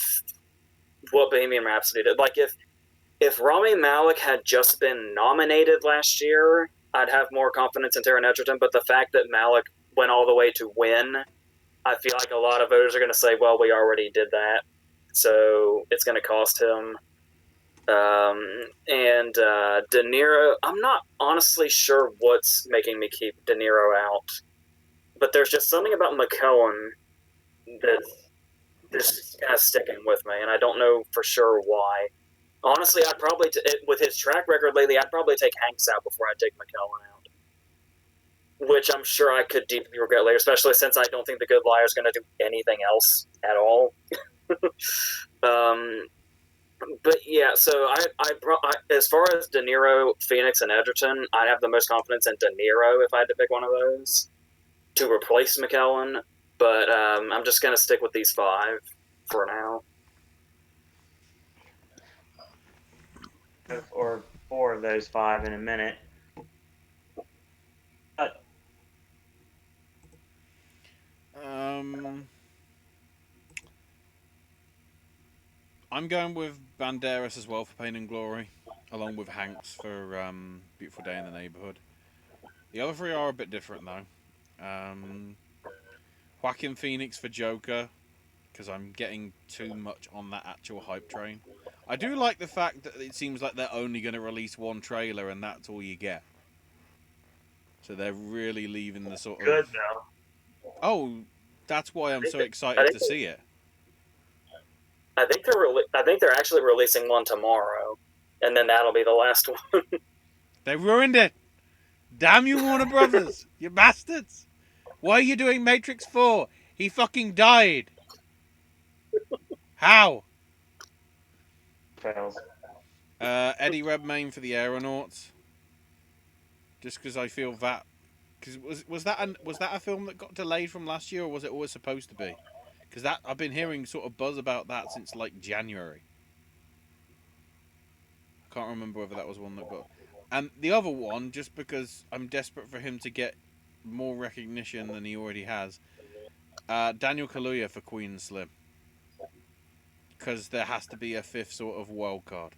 what Bohemian Rhapsody did. Like, if Rami Malek had just been nominated last year, I'd have more confidence in Taron Egerton, but the fact that Malek went all the way to win, I feel like a lot of voters are going to say, well, we already did that, so it's going to cost him. And De Niro, I'm not honestly sure what's making me keep De Niro out, but there's just something about McKellen that's kind of sticking with me, and I don't know for sure why. Honestly, I'd probably, with his track record lately, I'd probably take Hanks out before I'd take McKellen out. Which I'm sure I could deeply regret later, especially since I don't think The Good Liar is going to do anything else at all. But yeah, so I as far as De Niro, Phoenix, and Egerton, I'd have the most confidence in De Niro if I had to pick one of those to replace McKellen. But I'm just going to stick with these 5 for now. Or 4 of those 5 in a minute. I'm going with Banderas as well for Pain and Glory, along with Hanks for Beautiful Day in the Neighborhood. The other 3 are a bit different though. Joaquin Phoenix for Joker, because I'm getting too much on that actual hype train. I do like the fact that it seems like they're only going to release 1 trailer and that's all you get. So they're really leaving the sort of... Good, though. Oh, that's why I'm so excited to see it. I think they're actually releasing 1 tomorrow, and then that'll be the last one. They ruined it. Damn you, Warner Brothers, you bastards! Why are you doing Matrix 4? He fucking died. How? Fails. Eddie Redmayne for the Aeronauts. Just because I feel that, because was that a film that got delayed from last year, or was it always supposed to be? because that I've been hearing sort of buzz about that since like January. I can't remember whether that was one that got. And the other one, just because I'm desperate for him to get more recognition than he already has, Daniel Kaluuya for Queen and Slim, because there has to be a fifth sort of wild card,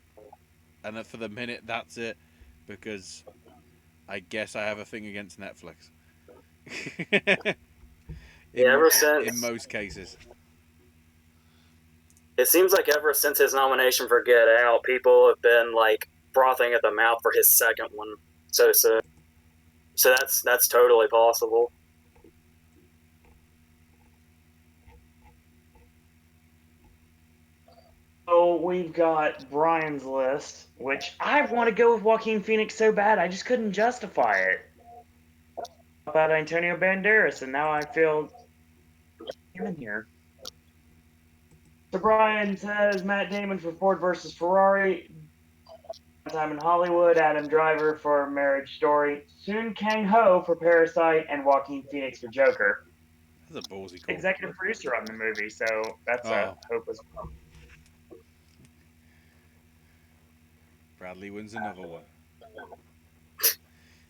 and for the minute that's it, because I guess I have a thing against Netflix. Yeah, ever in since most cases. it seems like ever since his nomination for Get Out, people have been like frothing at the mouth for his second one. So that's totally possible. So we've got Brian's list, which I want to go with Joaquin Phoenix so bad, I just couldn't justify it. About Antonio Banderas, and now I feel him in here. So Brian says Matt Damon for Ford versus Ferrari, Time in Hollywood, Adam Driver for Marriage Story, Soon Kang Ho for Parasite, and Joaquin Phoenix for Joker. That's a ballsy call. Executive producer on the movie, so that's a hope as well. Bradley wins another one.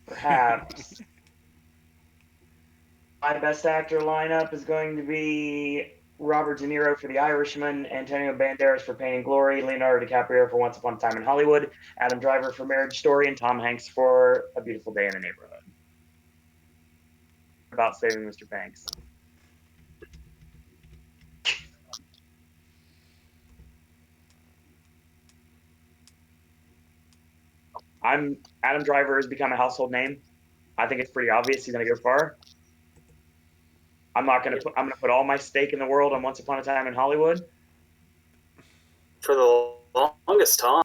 Perhaps. My best actor lineup is going to be Robert De Niro for The Irishman, Antonio Banderas for Pain and Glory, Leonardo DiCaprio for Once Upon a Time in Hollywood, Adam Driver for Marriage Story, and Tom Hanks for A Beautiful Day in the Neighborhood. About saving Mr. Banks. Adam Driver has become a household name. I think it's pretty obvious he's going to go far. I'm going to put all my stake in the world on Once Upon a Time in Hollywood. For the longest time,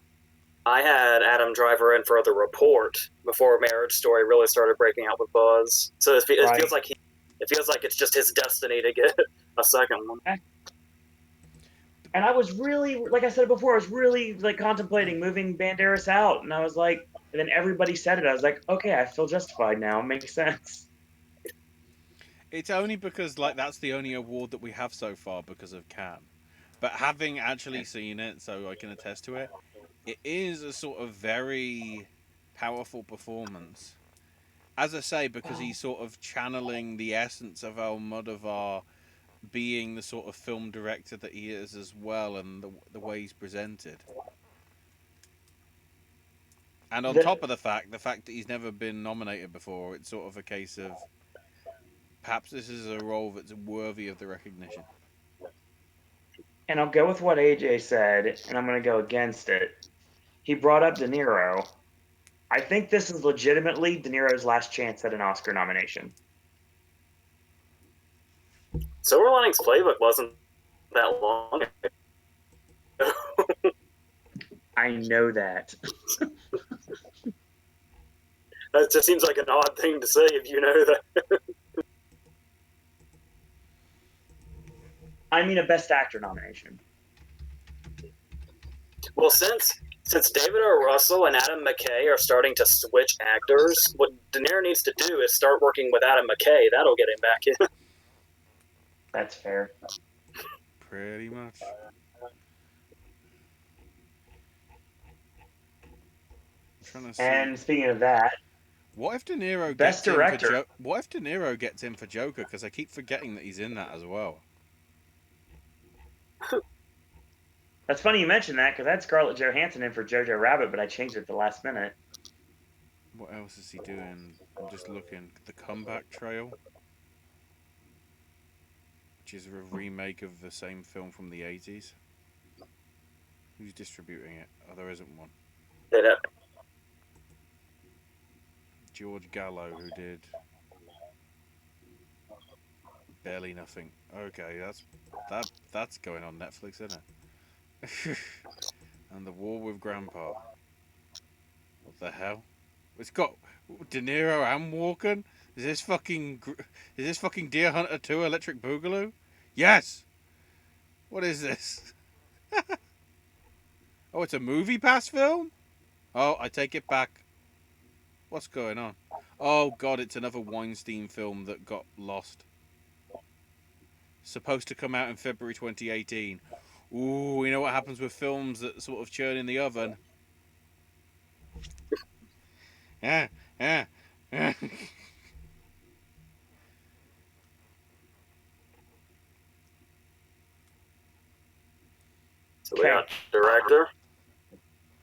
I had Adam Driver in for The Report before Marriage Story really started breaking out with buzz. So it feels like it's just his destiny to get a second one. And I was really, like I said before, I was really like contemplating moving Banderas out, and I was like, and then everybody said it. I was like, okay, I feel justified now. It makes sense. It's only because like that's the only award that we have so far because of Cannes. But having actually seen it, so I can attest to it, it is a sort of very powerful performance. As I say, because he's sort of channeling the essence of Almodovar being the sort of film director that he is as well, and the way he's presented. And on top of the fact that he's never been nominated before, it's sort of a case of perhaps this is a role that's worthy of the recognition. And I'll go with what AJ said, and I'm going to go against it. He brought up De Niro. I think this is legitimately De Niro's last chance at an Oscar nomination. Silver Linings Playbook wasn't that long ago. I know that. That just seems like an odd thing to say if you know that. I mean a Best Actor nomination. Well, since David O. Russell and Adam McKay are starting to switch actors, what De Niro needs to do is start working with Adam McKay. That'll get him back in. That's fair. Pretty much. I'm trying to see. And speaking of that, what if De Niro Best gets Director. in for what if De Niro gets in for Joker? Because I keep forgetting that he's in that as well. That's funny you mentioned that, because I had Scarlett Johansson in for Jojo Rabbit, but I changed it at the last minute. What else is he doing? I'm just looking. The Comeback Trail, which is a remake of the same film from the 80s. Who's distributing it? Oh, there isn't one. George Gallo, who did Barely Nothing. Okay, that's going on Netflix, isn't it? And The War with Grandpa. What the hell? It's got De Niro and Walken. Is this fucking Deer Hunter 2 Electric Boogaloo? Yes. What is this? Oh, it's a Movie Pass film? Oh, I take it back. What's going on? Oh god, it's another Weinstein film that got lost. supposed to come out in February 2018. Ooh, you know what happens with films that sort of churn in the oven? Yeah, yeah, yeah. So we got director.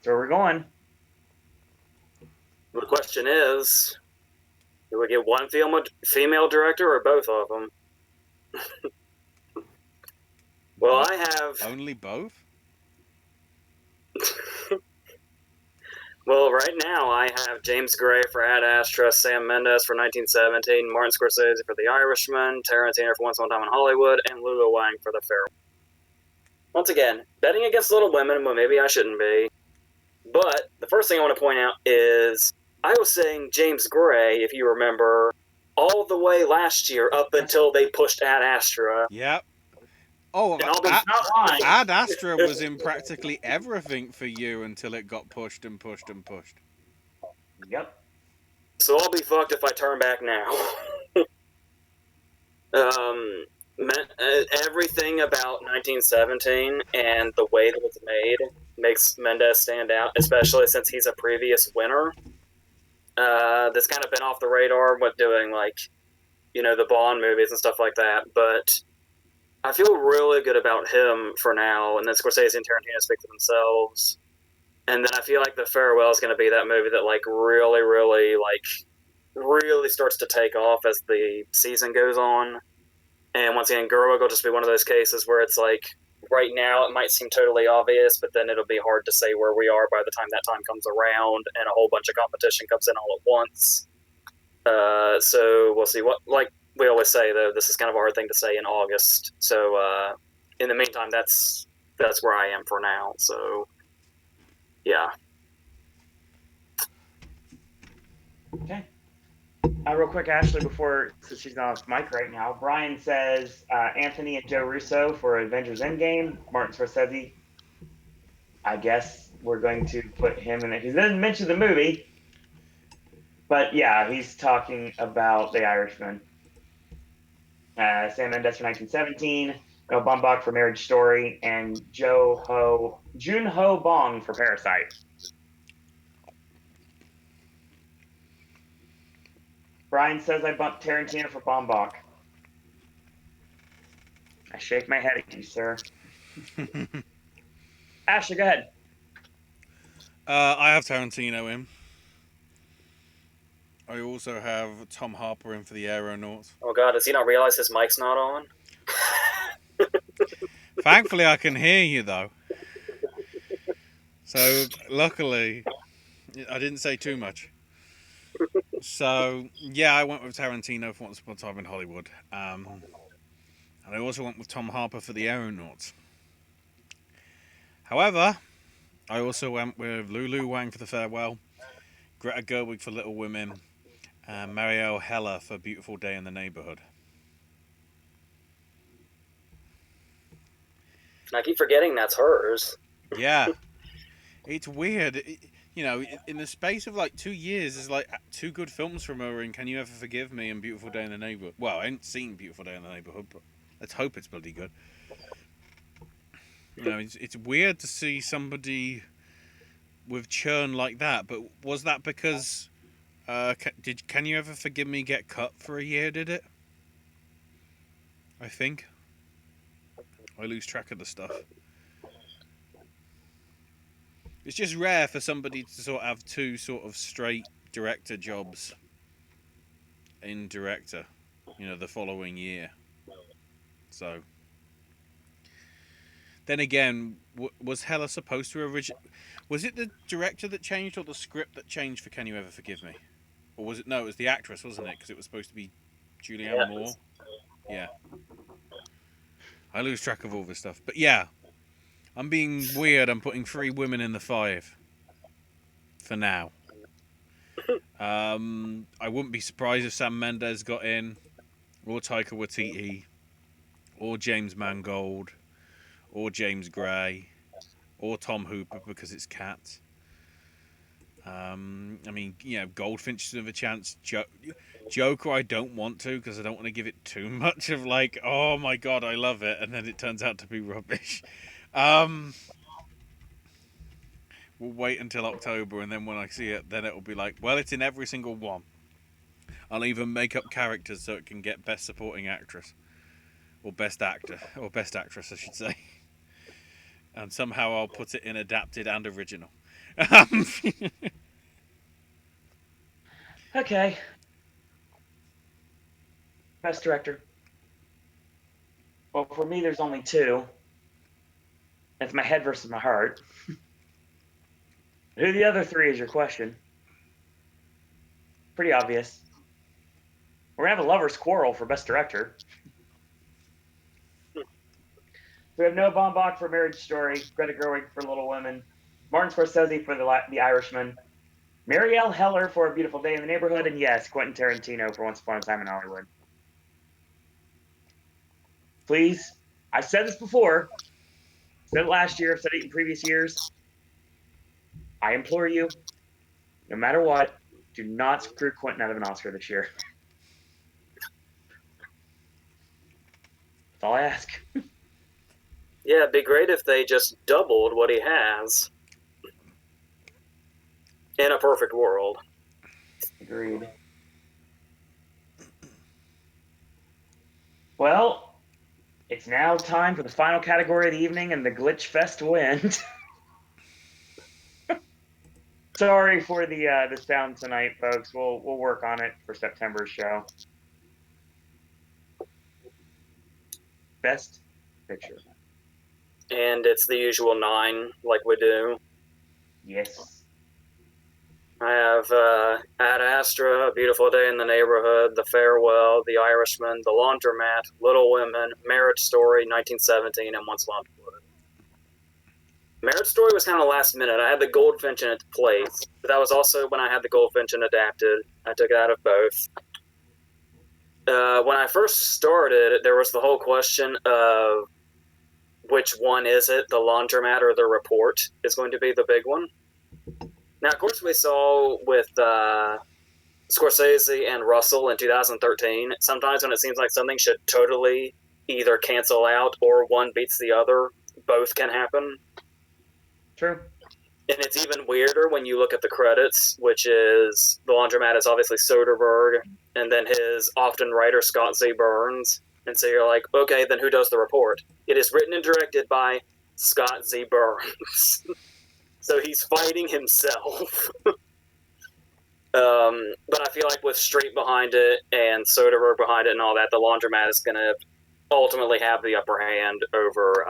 So we're going. The question is, do we get one female director or both of them? Well, I have. Only both? Well, right now I have James Gray for Ad Astra, Sam Mendes for 1917, Martin Scorsese for The Irishman, Tarantino for Once Upon a Time in Hollywood, and Lulu Wang for The Farewell. Once again, betting against Little Women, well, maybe I shouldn't be. But the first thing I want to point out is I was saying James Gray, if you remember, all the way last year up until they pushed Ad Astra. Yep. Oh, And I'll be Not lying. Ad Astra was in practically everything for you until it got pushed and pushed and pushed. Yep. So I'll be fucked if I turn back now. Everything about 1917 and the way that it's made makes Mendes stand out, especially since he's a previous winner. That's kind of been off the radar with doing, like, you know, the Bond movies and stuff like that. But I feel really good about him for now. And then Scorsese and Tarantino speak for themselves. And then I feel like The Farewell is going to be that movie that, like, really starts to take off as the season goes on. And once again, Gerwig will just be one of those cases where it's like, right now it might seem totally obvious, but then it'll be hard to say where we are by the time that time comes around and a whole bunch of competition comes in all at once. So we'll see. What, like we always say, though, this is kind of a hard thing to say in August. So in the meantime, that's where I am for now. So yeah. Okay. Real quick, Ashley, since she's not off mic right now, Brian says Anthony and Joe Russo for Avengers Endgame. Martin Scorsese. I guess we're going to put him in it. He doesn't mention the movie, but yeah, he's talking about The Irishman. Sam Mendes for 1917, Noah Baumbach for Marriage Story, and Jun-Ho Bong for Parasite. Brian says I bumped Tarantino for Baumbach. I shake my head at you, sir. Ashley, go ahead. I have Tarantino in. I also have Tom Harper in for The Aeronauts. Oh God, does he not realize his mic's not on? Thankfully, I can hear you, though. So, luckily, I didn't say too much. So, yeah, I went with Tarantino for Once Upon a Time in Hollywood. And I also went with Tom Harper for The Aeronauts. However, I also went with Lulu Wang for The Farewell, Greta Gerwig for Little Women, and Marielle Heller for Beautiful Day in the Neighborhood. I keep forgetting that's hers. Yeah. It's weird. In the space of like 2 years, there's like 2 good films from her in Can You Ever Forgive Me and Beautiful Day in the Neighborhood. Well, I ain't seen Beautiful Day in the Neighborhood, but let's hope it's bloody good. It's weird to see somebody with churn like that, but was that because Can You Ever Forgive Me get cut for a year, did it? I think. I lose track of the stuff. It's just rare for somebody to sort of have 2 sort of straight director jobs in director, the following year. So, then again, was Heller supposed to was it the director that changed or the script that changed for Can You Ever Forgive Me? Or was it, no, it was the actress, wasn't it? Because it was supposed to be Julianne Moore. Yeah. I lose track of all this stuff. But yeah, I'm being weird. I'm putting 3 women in the 5 for now. I wouldn't be surprised if Sam Mendes got in, or Taika Waititi, or James Mangold, or James Gray, or Tom Hooper because it's Cats. I mean, Goldfinch have a chance. Joker, I don't want to because I don't want to give it too much of like, oh my god, I love it, and then it turns out to be rubbish. We'll wait until October, and then when I see it, then it'll be like, well, it's in every single one. I'll even make up characters so it can get Best Supporting Actress. Or Best Actor. Or Best Actress, I should say. And somehow I'll put it in adapted and original. Okay. Best director. Well, for me, there's only two. It's my head versus my heart. Who the other three is your question? Pretty obvious. We're gonna have a lover's quarrel for best director. We have Noah Baumbach for Marriage Story, Greta Gerwig for Little Women, Martin Scorsese for The Irishman, Marielle Heller for A Beautiful Day in the Neighborhood, and yes, Quentin Tarantino for Once Upon a Time in Hollywood. Please, I've said this before. I said it last year. I've said it in previous years. I implore you, no matter what, do not screw Quentin out of an Oscar this year. That's all I ask. Yeah, it'd be great if they just doubled what he has. In a perfect world. Agreed. Well, it's now time for the final category of the evening, and the Glitch Fest wins. Sorry for the sound tonight, folks. We'll work on it for September's show. Best Picture. And it's the usual 9, like we do. Yes. I have Ad Astra, A Beautiful Day in the Neighborhood, The Farewell, The Irishman, The Laundromat, Little Women, Marriage Story, 1917, and Once Upon a Time. Marriage Story was kind of last minute. I had the Goldfinch in its place, but that was also when I had the Goldfinch in adapted. I took it out of both. When I first started, there was the whole question of which one is it, the Laundromat or the Report is going to be the big one. Now, of course, we saw with Scorsese and Russell in 2013, sometimes when it seems like something should totally either cancel out or one beats the other, both can happen. True. And it's even weirder when you look at the credits, which is the Laundromat is obviously Soderbergh, and then his often writer Scott Z. Burns. And so you're like, okay, then who does the Report? It is written and directed by Scott Z. Burns. So he's fighting himself. But I feel like with Street behind it and Soderbergh behind it and all that, the Laundromat is going to ultimately have the upper hand over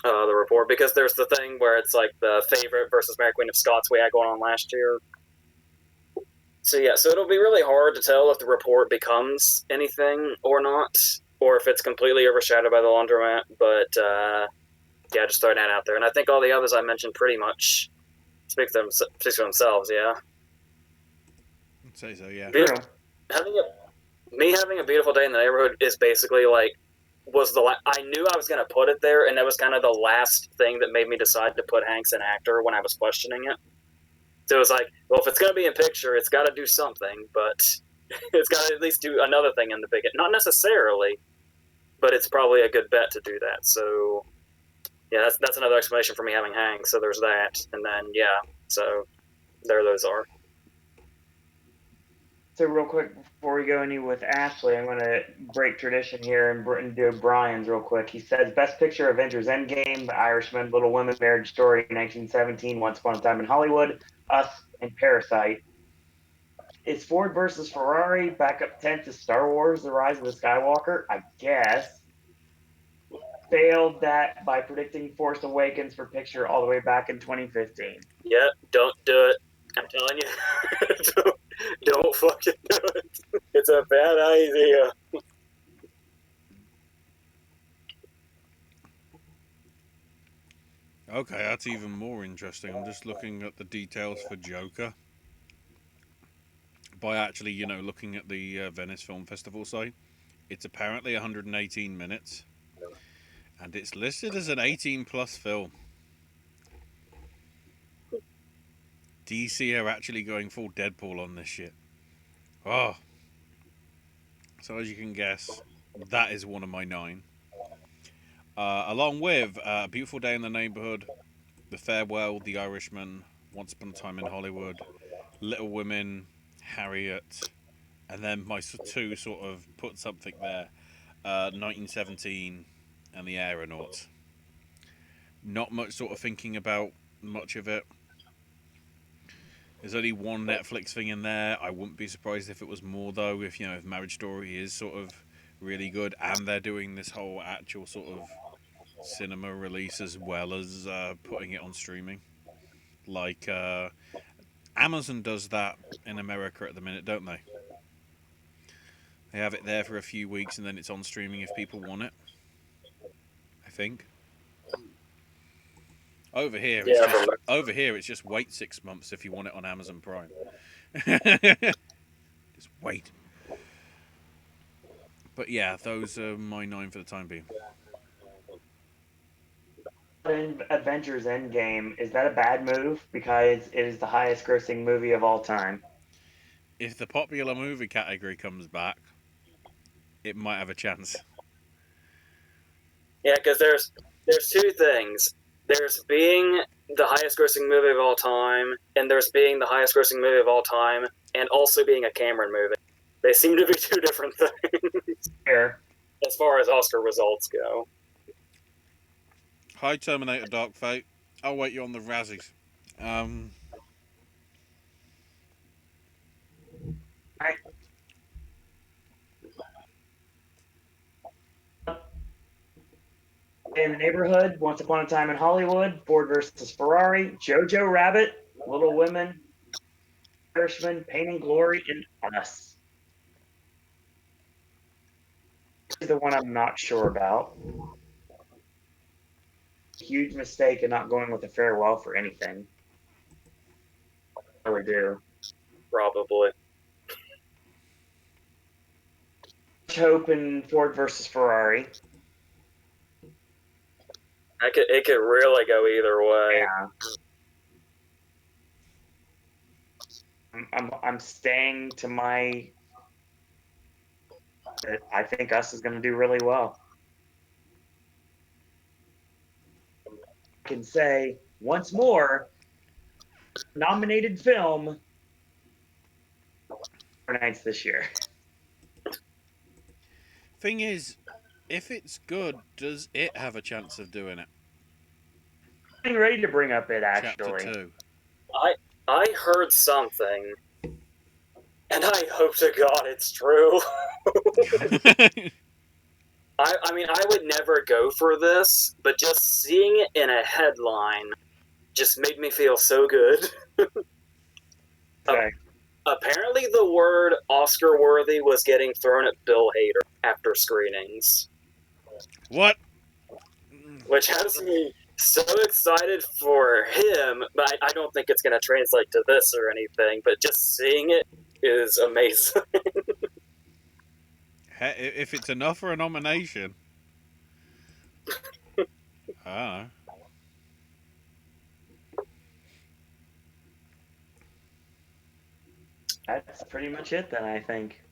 the Report, because there's the thing where it's like the Favorite versus Mary Queen of Scots we had going on last year. So yeah, so it'll be really hard to tell if the Report becomes anything or not, or if it's completely overshadowed by the Laundromat, but yeah, just throwing that out there. And I think all the others I mentioned pretty much speak for themselves, yeah. I'd say so, yeah. True. Having a Beautiful Day in the Neighborhood is basically like, I knew I was going to put it there, and that was kind of the last thing that made me decide to put Hanks in actor when I was questioning it. So it was like, well, if it's going to be in picture, it's got to do something, but it's got to at least do another thing in the big. Not necessarily, but it's probably a good bet to do that. So yeah, that's another explanation for me having Hanks. So there's that, and then yeah, so there those are. So real quick, before we go any with Ashley, I'm going to break tradition here and do Brian's real quick. He says, Best Picture, Avengers Endgame, The Irishman, Little Women, Marriage Story, 1917, Once Upon a Time in Hollywood, Us, and Parasite. Is Ford versus Ferrari back up 10th to Star Wars, The Rise of the Skywalker? I guess. Failed that by predicting Force Awakens for picture all the way back in 2015. Yeah, don't do it. I'm telling you. don't fucking do it. It's a bad idea. Okay, that's even more interesting. I'm just looking at the details for Joker. By actually, looking at the Venice Film Festival site, it's apparently 118 minutes. And it's listed as an 18-plus film. DC are actually going full Deadpool on this shit. Oh. So as you can guess, that is one of my 9. Along with A Beautiful Day in the Neighborhood, The Farewell, The Irishman, Once Upon a Time in Hollywood, Little Women, Harriet, and then my 2 sort of put something there, 1917 and The Aeronauts. Not much sort of thinking about much of it. There's only one Netflix thing in there. I wouldn't be surprised if it was more, though, if Marriage Story is sort of really good and they're doing this whole actual sort of cinema release as well as putting it on streaming. Like Amazon does that in America at the minute, don't they? They have it there for a few weeks and then it's on streaming if people want it, I think. Over here, it's just wait 6 months if you want it on Amazon Prime. Just wait. But yeah, those are my 9 for the time being. In Avengers Endgame, is that a bad move? Because it is the highest grossing movie of all time. If the popular movie category comes back, it might have a chance. Yeah, because there's 2 things. There's being the highest grossing movie of all time, and there's being the highest grossing movie of all time, and also being a Cameron movie. They seem to be 2 different things. Fair. As far as Oscar results go. Hi, Terminator Dark Fate. I'll wait you on the Razzies. In the Neighborhood, Once Upon a Time in Hollywood, Ford versus Ferrari, Jojo Rabbit, Little Women, Irishman, Pain and Glory, and Us. This is the one I'm not sure about. Huge mistake in not going with a farewell for anything. I really do. Probably. Hope in Ford versus Ferrari. It could really go either way. Yeah. I'm staying to my. I think Us is going to do really well. I can say once more, nominated film for nights this year. Thing is, if it's good, does it have a chance of doing it? I'm getting ready to bring up it actually. Chapter 2. I heard something, and I hope to God it's true. I mean, I would never go for this, but just seeing it in a headline just made me feel so good. Okay. Apparently the word Oscar-worthy was getting thrown at Bill Hader after screenings. What? Which has me so excited for him, but I don't think it's going to translate to this or anything, but just seeing it is amazing. If it's enough for a nomination. I don't know. That's pretty much it then, I think.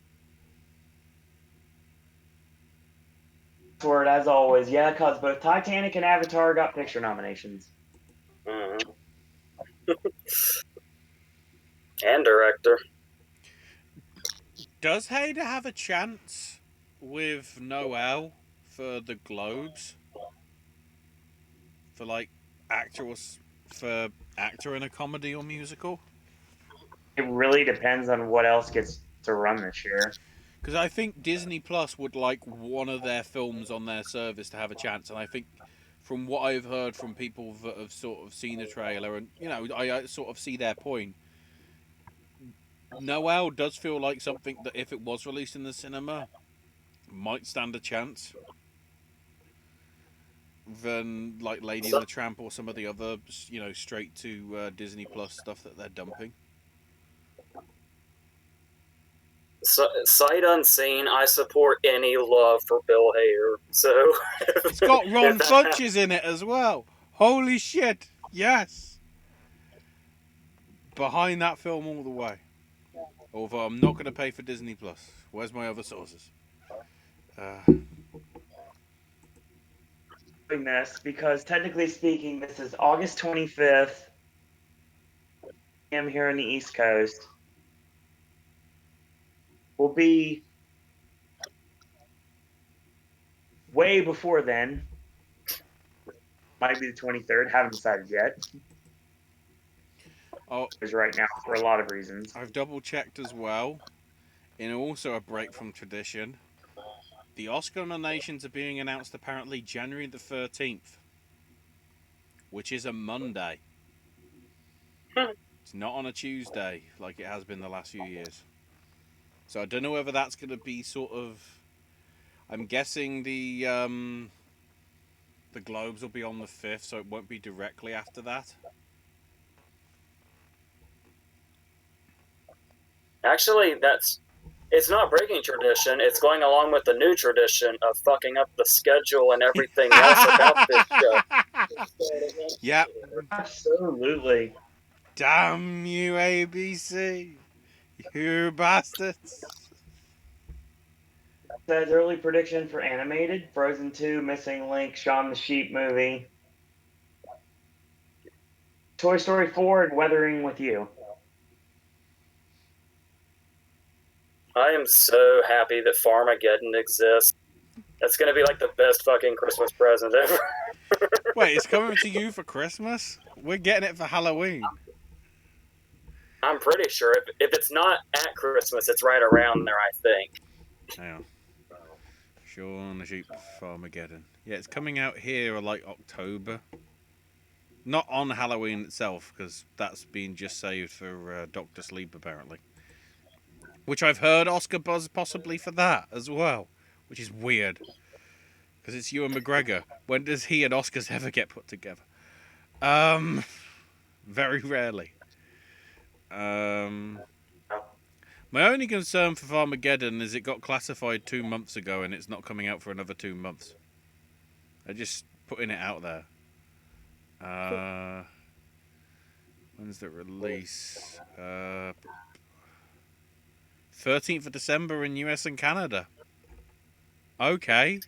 Word as always, yeah, because both Titanic and Avatar got picture nominations. And director. Does Hader have a chance with Noel for the Globes? For like actor in a comedy or musical? It really depends on what else gets to run this year. Because I think Disney Plus would like one of their films on their service to have a chance, and I think from what I've heard from people that have sort of seen the trailer, and I sort of see their point. Noel does feel like something that if it was released in the cinema, might stand a chance than like Lady and the Tramp or some of the other, straight to Disney Plus stuff that they're dumping. Sight unseen, I support any love for Bill Hader. So it's got Ron Funches in it as well. Holy shit! Yes. behind that film all the way. Although I'm not going to pay for Disney Plus. Where's my other sources? Doing this because technically speaking, this is August 25th. I'm here on the East Coast. Will be way before then. Might be the 23rd. Haven't decided yet. Oh, Because right now, for a lot of reasons. I've double checked as well. In also a break from tradition, the Oscar nominations are being announced apparently January the 13th, which is a Monday. It's not on a Tuesday like it has been the last few years. So I don't know whether that's going to be sort of. I'm guessing the Globes will be on the 5th, so it won't be directly after that. Actually, it's not breaking tradition. It's going along with the new tradition of fucking up the schedule and everything else about this show. Yep. Absolutely. Damn you, ABC. You bastards. Says early prediction for animated Frozen 2, Missing Link, Shaun the Sheep movie, Toy Story 4, and Weathering with You. I am so happy that Farmageddon exists. That's going to be like the best fucking Christmas present ever. Wait, it's coming to you for Christmas? We're getting it for Halloween. I'm pretty sure if it's not at Christmas, it's right around there, I think. Hang on. Shaun the Sheep Farmageddon. Yeah, it's coming out here like October. Not on Halloween itself, because that's been just saved for Dr. Sleep, apparently. Which I've heard Oscar buzz possibly for that as well. Which is weird. Because it's Ewan McGregor. When does he and Oscars ever get put together? Very rarely. My only concern for Farmageddon is it got classified 2 months ago and it's not coming out for another 2 months. They're just putting it out there. When's the release? 13th of December in US and Canada. Okay.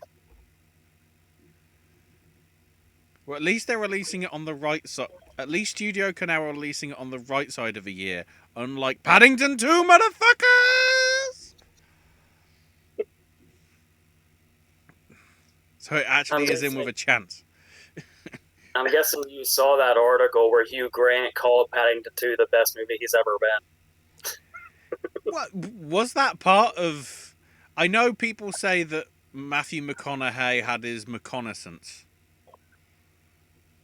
Well, at least they're releasing it on the right side. At least Studio Canal are releasing it on the right side of a year. Unlike Paddington 2, motherfuckers! So it actually is in with a chance. I'm guessing you saw that article where Hugh Grant called Paddington 2 the best movie he's ever been. What was that part of? I know people say that Matthew McConaughey had his reconnaissance,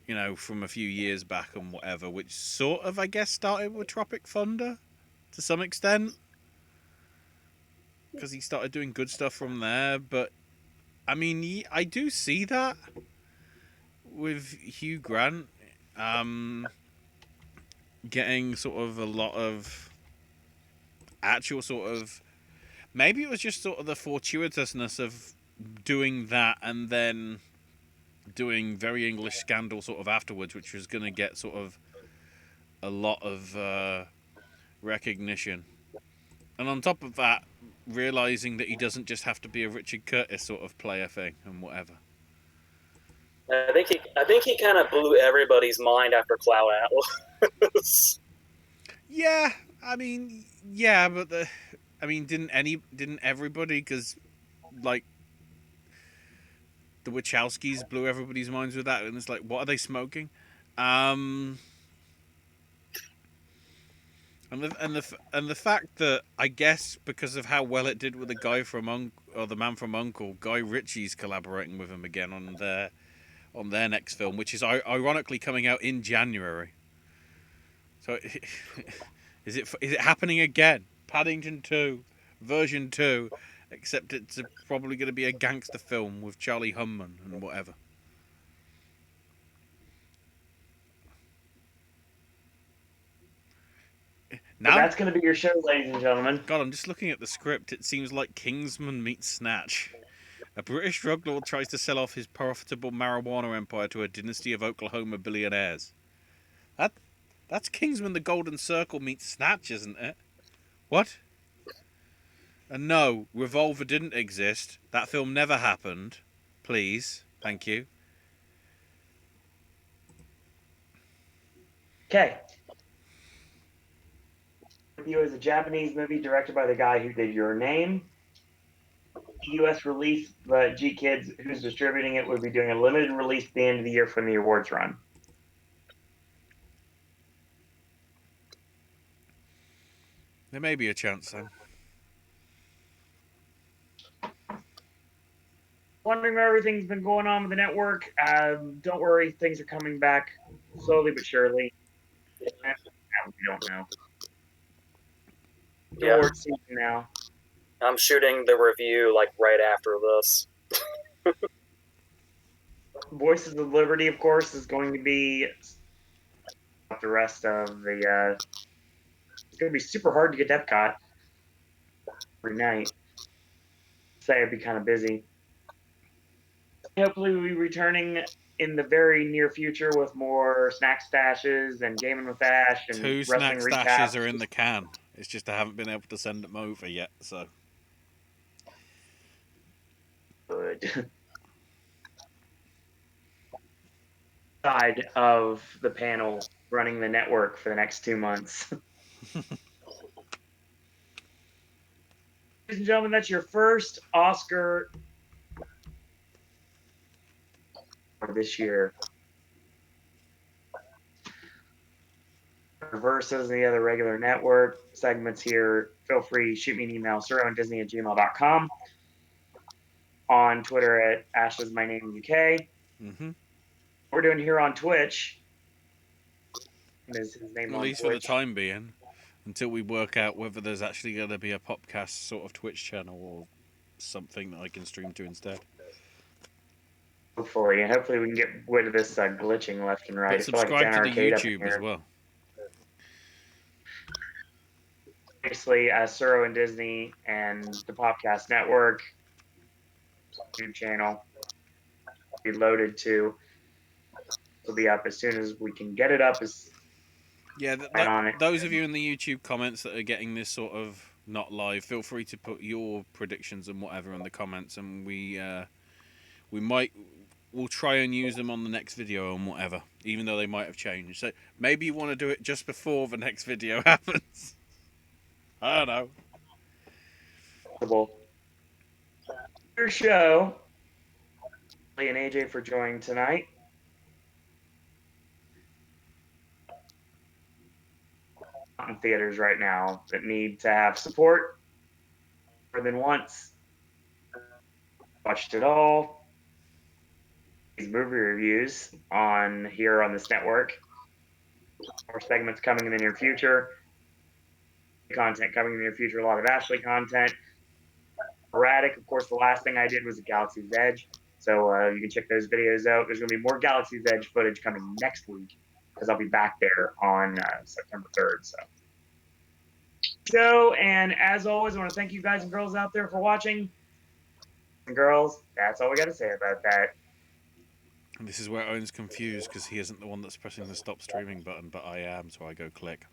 you know, from a few years back and whatever, which sort of, I guess, started with Tropic Thunder to some extent, because he started doing good stuff from there. But I mean, I do see that with Hugh Grant getting sort of a lot of actual sort of, maybe it was just sort of the fortuitousness of doing that and then doing Very English Scandal sort of afterwards, which was going to get sort of a lot of recognition. And on top of that, realising that he doesn't just have to be a Richard Curtis sort of player thing and whatever. I think he kind of blew everybody's mind after Cloud Atlas. Yeah, I mean, yeah, but didn't everybody? Because like the Wachowskis blew everybody's minds with that, and it's like, what are they smoking? And the fact that, I guess because of how well it did with the guy from the Man from U.N.C.L.E., Guy Ritchie's collaborating with him again on their next film, which is ironically coming out in January. So is it happening again? Paddington 2, version 2, except it's probably going to be a gangster film with Charlie Hunnam and whatever. Now, that's going to be your show, ladies and gentlemen. God, I'm just looking at the script. It seems like Kingsman meets Snatch. A British drug lord tries to sell off his profitable marijuana empire to a dynasty of Oklahoma billionaires. That's Kingsman: The Golden Circle meets Snatch, isn't it? What? And no, Revolver didn't exist. That film never happened. Please. Thank you. Okay. Review is a Japanese movie directed by the guy who did Your Name. U.S. release, but G Kids, who's distributing it, would be doing a limited release at the end of the year from the awards run. There may be a chance then. Wondering where everything's been going on with the network. Don't worry, things are coming back slowly but surely. We don't know. Yeah. Award season now. I'm shooting the review like right after this. Voices of Liberty, of course, is going to be the rest of the. It's going to be super hard to get Epcot every night. Say I'd be kind of busy. Hopefully, we'll be returning in the very near future with more snack stashes and gaming with Ash and 2 wrestling snack recaps. stashes are in the can. It's just I haven't been able to send them over yet, so. Good. Side of the panel running the network for the next 2 months. Ladies and gentlemen, that's your first Oscar for this year. Versus the other regular network segments here, feel free to shoot me an email, surrounddisney@gmail.com. On Twitter at AshIsMyNameUK. Mm-hmm. We're doing here on Twitch. Is his name At on least for the Twitch? time being. Until we work out whether there's actually going to be a Popcast sort of Twitch channel or something that I can stream to instead. Hopefully, and hopefully we can get rid of this glitching left and right. But I feel like it's subscribe an to the arcade up in YouTube as here. well. Obviously, Suro and Disney and the Popcast Network YouTube channel will be loaded to. Will be up as soon as we can get it up. Yeah, On it. those of you in the YouTube comments that are getting this sort of not live, feel free to put your predictions and whatever in the comments, and we'll try and use them on the next video and whatever, even though they might have changed. So maybe you want to do it just before the next video happens. I don't know. Your show, Lee and AJ, for joining tonight. In theaters right now that need to have support more than once. Watched it all. These movie reviews on here on this network. More segments coming in the near future. Content coming in the near future. A lot of Ashley content. Erratic, of course, the last thing I did was a Galaxy's Edge. So you can check those videos out. There's going to be more Galaxy's Edge footage coming next week because I'll be back there on September 3rd. So, and as always, I want to thank you guys and girls out there for watching. And girls, that's all we got to say about that. And this is where Owen's confused because he isn't the one that's pressing the stop streaming button, but I am, so I go click.